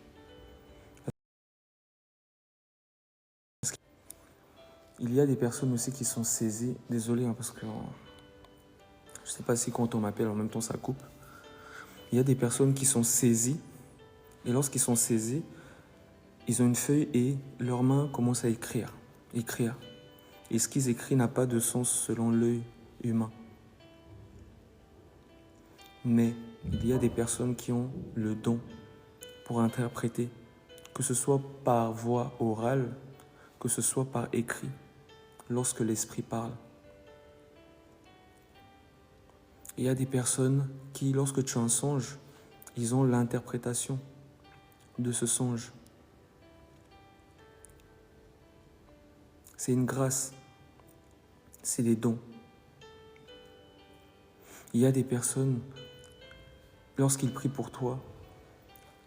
Il y a des personnes aussi qui sont saisies, désolé parce que je ne sais pas si quand on m'appelle en même temps ça coupe. Il y a des personnes qui sont saisies et lorsqu'ils sont saisis, ils ont une feuille et leurs mains commencent à écrire. Et ce qu'ils écrivent n'a pas de sens selon l'œil humain. Mais il y a des personnes qui ont le don pour interpréter, que ce soit par voix orale, que ce soit par écrit, lorsque l'esprit parle. Il y a des personnes qui, lorsque tu as un songe, ils ont l'interprétation de ce songe. C'est une grâce, c'est des dons. Il y a des personnes, lorsqu'ils prient pour toi,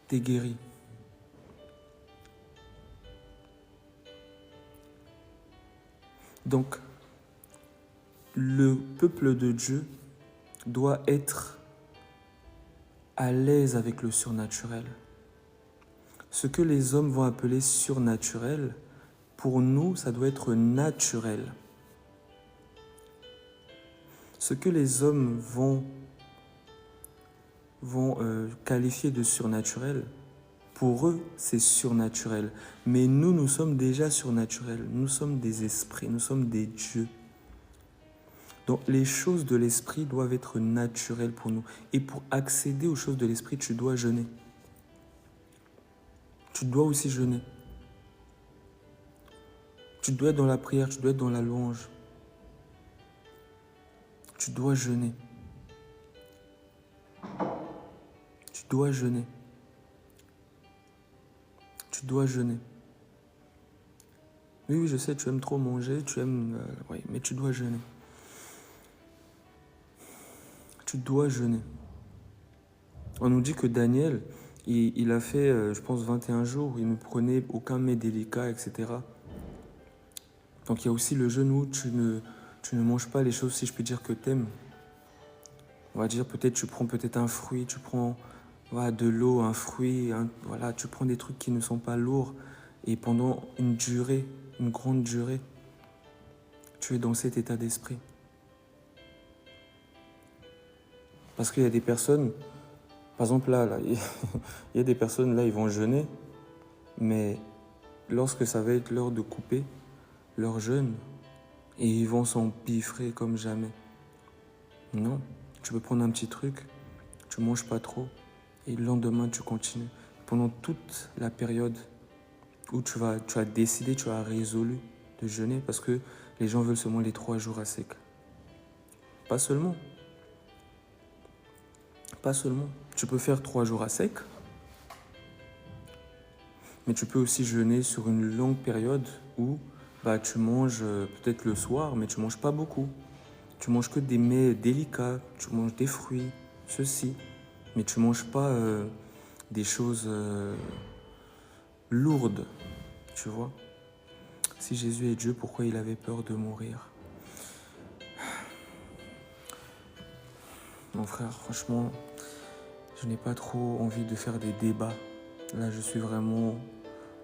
tu es guéri. Donc, le peuple de Dieu doit être à l'aise avec le surnaturel. Ce que les hommes vont appeler surnaturel, pour nous, ça doit être naturel. Ce que les hommes vont qualifier de surnaturel, pour eux, c'est surnaturel. Mais nous, nous sommes déjà surnaturels. Nous sommes des esprits, nous sommes des dieux. Donc les choses de l'esprit doivent être naturelles pour nous. Et pour accéder aux choses de l'esprit, tu dois jeûner. Tu dois aussi jeûner. Tu dois être dans la prière, tu dois être dans la louange. Tu dois jeûner. Tu dois jeûner. Tu dois jeûner. Oui, je sais, tu aimes trop manger, tu aimes... oui, mais tu dois jeûner. Tu dois jeûner. On nous dit que Daniel, il a fait, je pense, 21 jours, il ne prenait aucun mets délicat, etc. Donc il y a aussi le jeûne où tu ne manges pas les choses, si je peux dire, que tu aimes. On va dire peut-être tu prends peut-être un fruit, tu prends de l'eau, un fruit, voilà, tu prends des trucs qui ne sont pas lourds et pendant une durée, une grande durée, tu es dans cet état d'esprit. Parce qu'il y a des personnes, par exemple là il y a des personnes là, ils vont jeûner, mais lorsque ça va être l'heure de couper leur jeûne, et ils vont s'empiffrer comme jamais. Non, tu peux prendre un petit truc, tu manges pas trop, et le lendemain tu continues. Pendant toute la période où tu as décidé, tu as résolu de jeûner, parce que les gens veulent seulement les 3 jours à sec. Pas seulement. Pas seulement. Tu peux faire 3 jours à sec, mais tu peux aussi jeûner sur une longue période où tu manges peut-être le soir, mais tu manges pas beaucoup. Tu manges que des mets délicats, tu manges des fruits, ceci, mais tu manges pas des choses lourdes, tu vois. Si Jésus est Dieu, pourquoi il avait peur de mourir? Mon frère, franchement, je n'ai pas trop envie de faire des débats. Là, je suis vraiment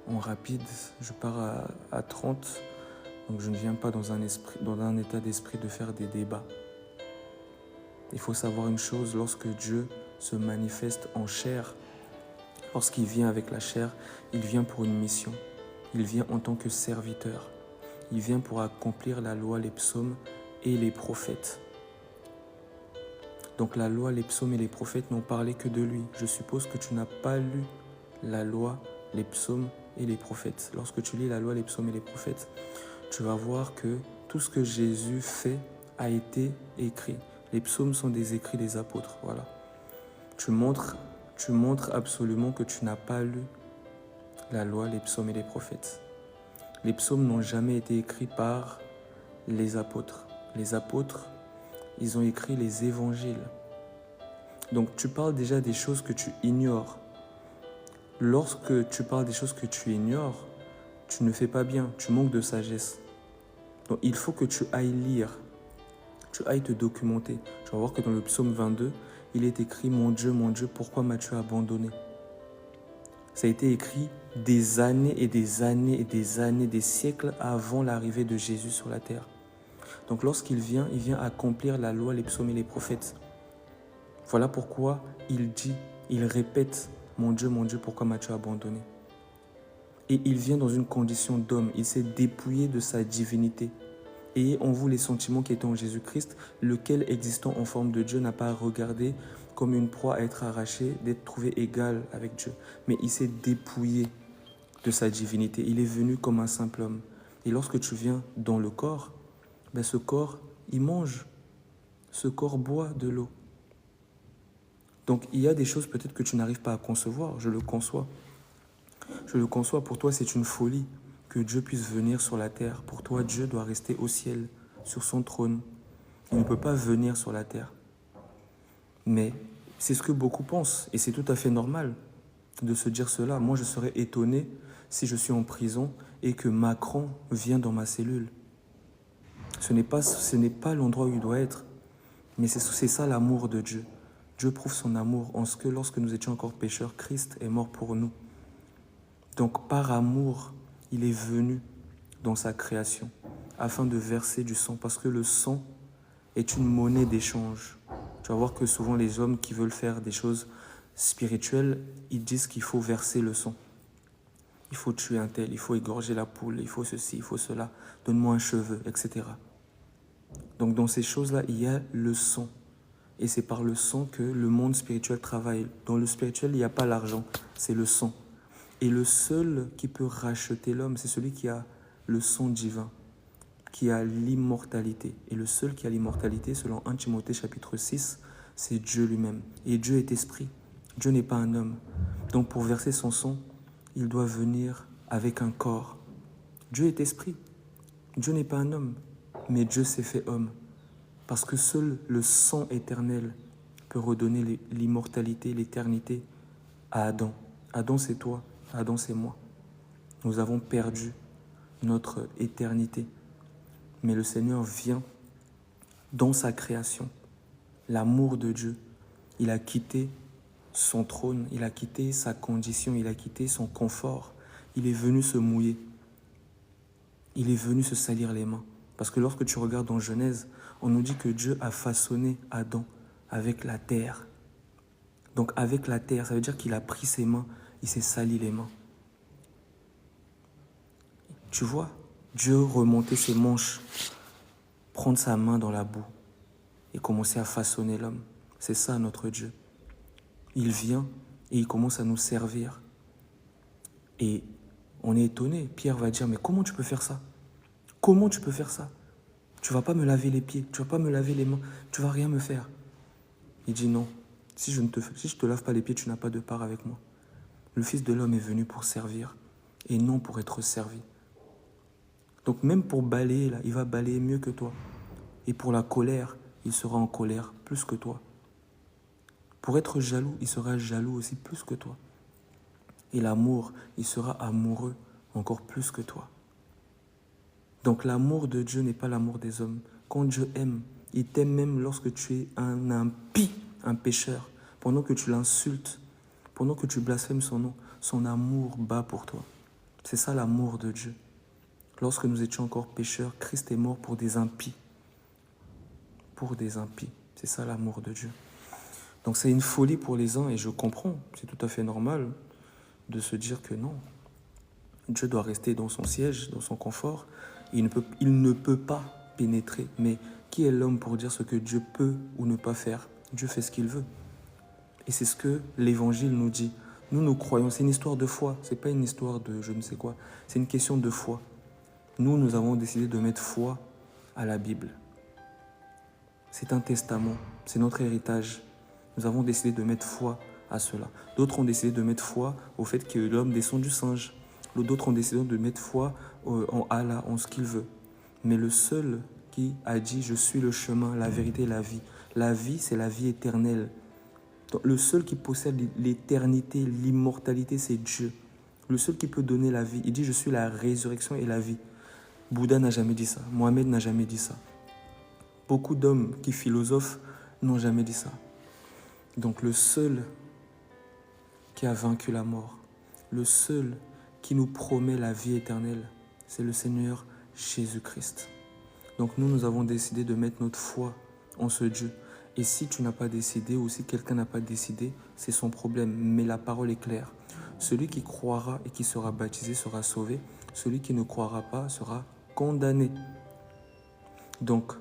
en rapide. Je pars à 30, donc je ne viens pas dans un état d'esprit de faire des débats. Il faut savoir une chose, lorsque Dieu se manifeste en chair, lorsqu'il vient avec la chair, il vient pour une mission. Il vient en tant que serviteur. Il vient pour accomplir la loi, les psaumes et les prophètes. Donc la loi, les psaumes et les prophètes n'ont parlé que de lui. Je suppose que tu n'as pas lu la loi, les psaumes et les prophètes. Lorsque tu lis la loi, les psaumes et les prophètes, tu vas voir que tout ce que Jésus fait a été écrit. Les psaumes sont des écrits des apôtres, voilà. Tu montres absolument que tu n'as pas lu la loi, les psaumes et les prophètes. Les psaumes n'ont jamais été écrits par les apôtres. Les apôtres, ils ont écrit les évangiles. Donc tu parles déjà des choses que tu ignores. Lorsque tu parles des choses que tu ignores, tu ne fais pas bien, tu manques de sagesse. Donc il faut que tu ailles lire, tu ailles te documenter. Tu vas voir que dans le psaume 22, il est écrit « Mon Dieu, pourquoi m'as-tu abandonné ?» Ça a été écrit des années et des années et des années, des siècles avant l'arrivée de Jésus sur la terre. Donc lorsqu'il vient, il vient accomplir la loi, les psaumes et les prophètes. Voilà pourquoi il dit, il répète « Mon Dieu, pourquoi m'as-tu abandonné ?» Et il vient dans une condition d'homme, il s'est dépouillé de sa divinité. Ayez en vous les sentiments qui étaient en Jésus-Christ, lequel, existant en forme de Dieu, n'a pas regardé comme une proie à être arrachée, d'être trouvé égal avec Dieu. Mais il s'est dépouillé de sa divinité. Il est venu comme un simple homme. Et lorsque tu viens dans le corps, ce corps, il mange. Ce corps boit de l'eau. Donc, il y a des choses peut-être que tu n'arrives pas à concevoir. Je le conçois. Je le conçois. Pour toi, c'est une folie que Dieu puisse venir sur la terre. Pour toi, Dieu doit rester au ciel, sur son trône. Il ne peut pas venir sur la terre. Mais c'est ce que beaucoup pensent. Et c'est tout à fait normal de se dire cela. Moi, je serais étonné si je suis en prison et que Macron vient dans ma cellule. Ce n'est pas l'endroit où il doit être. Mais c'est ça l'amour de Dieu. Dieu prouve son amour en ce que lorsque nous étions encore pécheurs, Christ est mort pour nous. Donc par amour, il est venu dans sa création afin de verser du sang, parce que le sang est une monnaie d'échange. Tu vas voir que souvent les hommes qui veulent faire des choses spirituelles, ils disent qu'il faut verser le sang. Il faut tuer un tel, il faut égorger la poule, il faut ceci, il faut cela, donne-moi un cheveu, etc. Donc dans ces choses-là, il y a le sang. Et c'est par le sang que le monde spirituel travaille. Dans le spirituel, il n'y a pas l'argent, c'est le sang. Et le seul qui peut racheter l'homme, c'est celui qui a le sang divin, qui a l'immortalité. Et le seul qui a l'immortalité, selon 1 Timothée chapitre 6, c'est Dieu lui-même. Et Dieu est esprit. Dieu n'est pas un homme. Donc pour verser son sang, il doit venir avec un corps. Dieu est esprit. Dieu n'est pas un homme, mais Dieu s'est fait homme. Parce que seul le sang éternel peut redonner l'immortalité, l'éternité à Adam. Adam, c'est toi. Adam, c'est moi. Nous avons perdu notre éternité. Mais le Seigneur vient dans sa création. L'amour de Dieu. Il a quitté son trône, il a quitté sa condition, il a quitté son confort. Il est venu se mouiller. Il est venu se salir les mains. Parce que lorsque tu regardes dans Genèse, on nous dit que Dieu a façonné Adam avec la terre. Donc avec la terre, ça veut dire qu'il a pris ses mains, il s'est sali les mains. Tu vois, Dieu remonter ses manches, prendre sa main dans la boue et commencer à façonner l'homme. C'est ça notre Dieu. Il vient et il commence à nous servir. Et on est étonné. Pierre va dire, mais comment tu peux faire ça? Comment tu peux faire ça? Tu vas pas me laver les pieds, tu vas pas me laver les mains, tu vas rien me faire. Il dit non, si je te lave pas les pieds, tu n'as pas de part avec moi. Le Fils de l'homme est venu pour servir et non pour être servi. Donc même pour balayer, là, il va balayer mieux que toi. Et pour la colère, il sera en colère plus que toi. Pour être jaloux, il sera jaloux aussi plus que toi. Et l'amour, il sera amoureux encore plus que toi. Donc l'amour de Dieu n'est pas l'amour des hommes. Quand Dieu aime, il t'aime même lorsque tu es un impie, un pécheur. Pendant que tu l'insultes, pendant que tu blasphèmes son nom, son amour bat pour toi. C'est ça l'amour de Dieu. Lorsque nous étions encore pécheurs, Christ est mort pour des impies. Pour des impies. C'est ça l'amour de Dieu. Donc c'est une folie pour les uns et je comprends. C'est tout à fait normal de se dire que non. Dieu doit rester dans son siège, dans son confort. Il ne peut pas pénétrer. Mais qui est l'homme pour dire ce que Dieu peut ou ne pas faire? Dieu fait ce qu'il veut. Et c'est ce que l'Évangile nous dit. Nous croyons. C'est une histoire de foi. Ce n'est pas une histoire de je ne sais quoi. C'est une question de foi. Nous avons décidé de mettre foi à la Bible. C'est un testament. C'est notre héritage. Nous avons décidé de mettre foi à cela. D'autres ont décidé de mettre foi au fait que l'homme descend du singe. D'autres ont décidé de mettre foi en Allah, en ce qu'il veut. Mais le seul qui a dit « Je suis le chemin, la vérité et la vie ». La vie, c'est la vie éternelle. Donc, le seul qui possède l'éternité, l'immortalité, c'est Dieu. Le seul qui peut donner la vie. Il dit « Je suis la résurrection et la vie ». Bouddha n'a jamais dit ça. Mohamed n'a jamais dit ça. Beaucoup d'hommes qui philosophent n'ont jamais dit ça. Donc le seul qui a vaincu la mort, le seul qui nous promet la vie éternelle, c'est le Seigneur Jésus-Christ. Donc nous avons décidé de mettre notre foi en ce Dieu. Et si tu n'as pas décidé ou si quelqu'un n'a pas décidé, c'est son problème. Mais la parole est claire. Celui qui croira et qui sera baptisé sera sauvé. Celui qui ne croira pas sera condamné. Donc,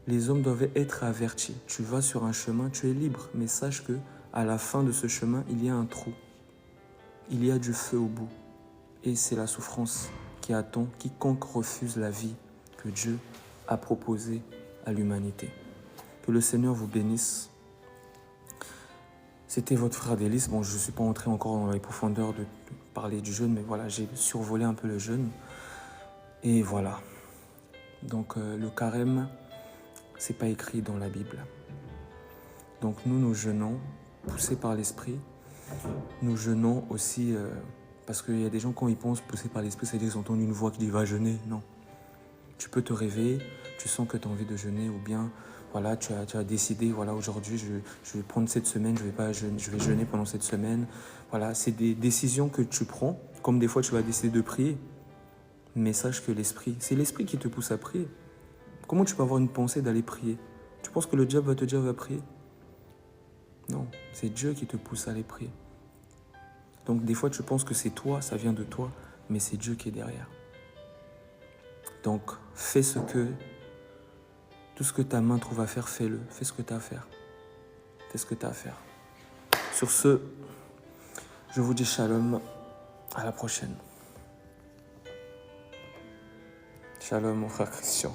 les hommes doivent être avertis. Tu vas sur un chemin, tu es libre, mais sache que à la fin de ce chemin, il y a un trou. Il y a du feu au bout. Et c'est la souffrance qui attend quiconque refuse la vie que Dieu a proposée à l'humanité. Que le Seigneur vous bénisse. C'était votre frère Délice. Bon, je ne suis pas entré encore dans les profondeurs de parler du jeûne, mais voilà, j'ai survolé un peu le jeûne. Et voilà. Donc le carême, c'est pas écrit dans la Bible. Donc nous jeûnons, poussés par l'esprit. Nous jeûnons aussi, parce qu'il y a des gens quand ils pensent poussés par l'esprit, c'est-à-dire qu'ils entendent une voix qui dit va jeûner. Non. Tu peux te réveiller, tu sens que tu as envie de jeûner, ou bien voilà, tu as décidé, voilà, aujourd'hui, je vais prendre cette semaine, je vais jeûner pendant cette semaine. Voilà, c'est des décisions que tu prends, comme des fois tu vas décider de prier. Mais sache que c'est l'esprit qui te pousse à prier. Comment tu peux avoir une pensée d'aller prier? Tu penses que le diable va te dire va prier? Non, c'est Dieu qui te pousse à aller prier. Donc des fois tu penses que c'est toi, ça vient de toi, mais c'est Dieu qui est derrière. Donc fais tout ce que ta main trouve à faire, fais-le. Fais ce que tu as à faire. Fais ce que tu as à faire. Sur ce, je vous dis shalom, à la prochaine. Shalom mon frère Christian.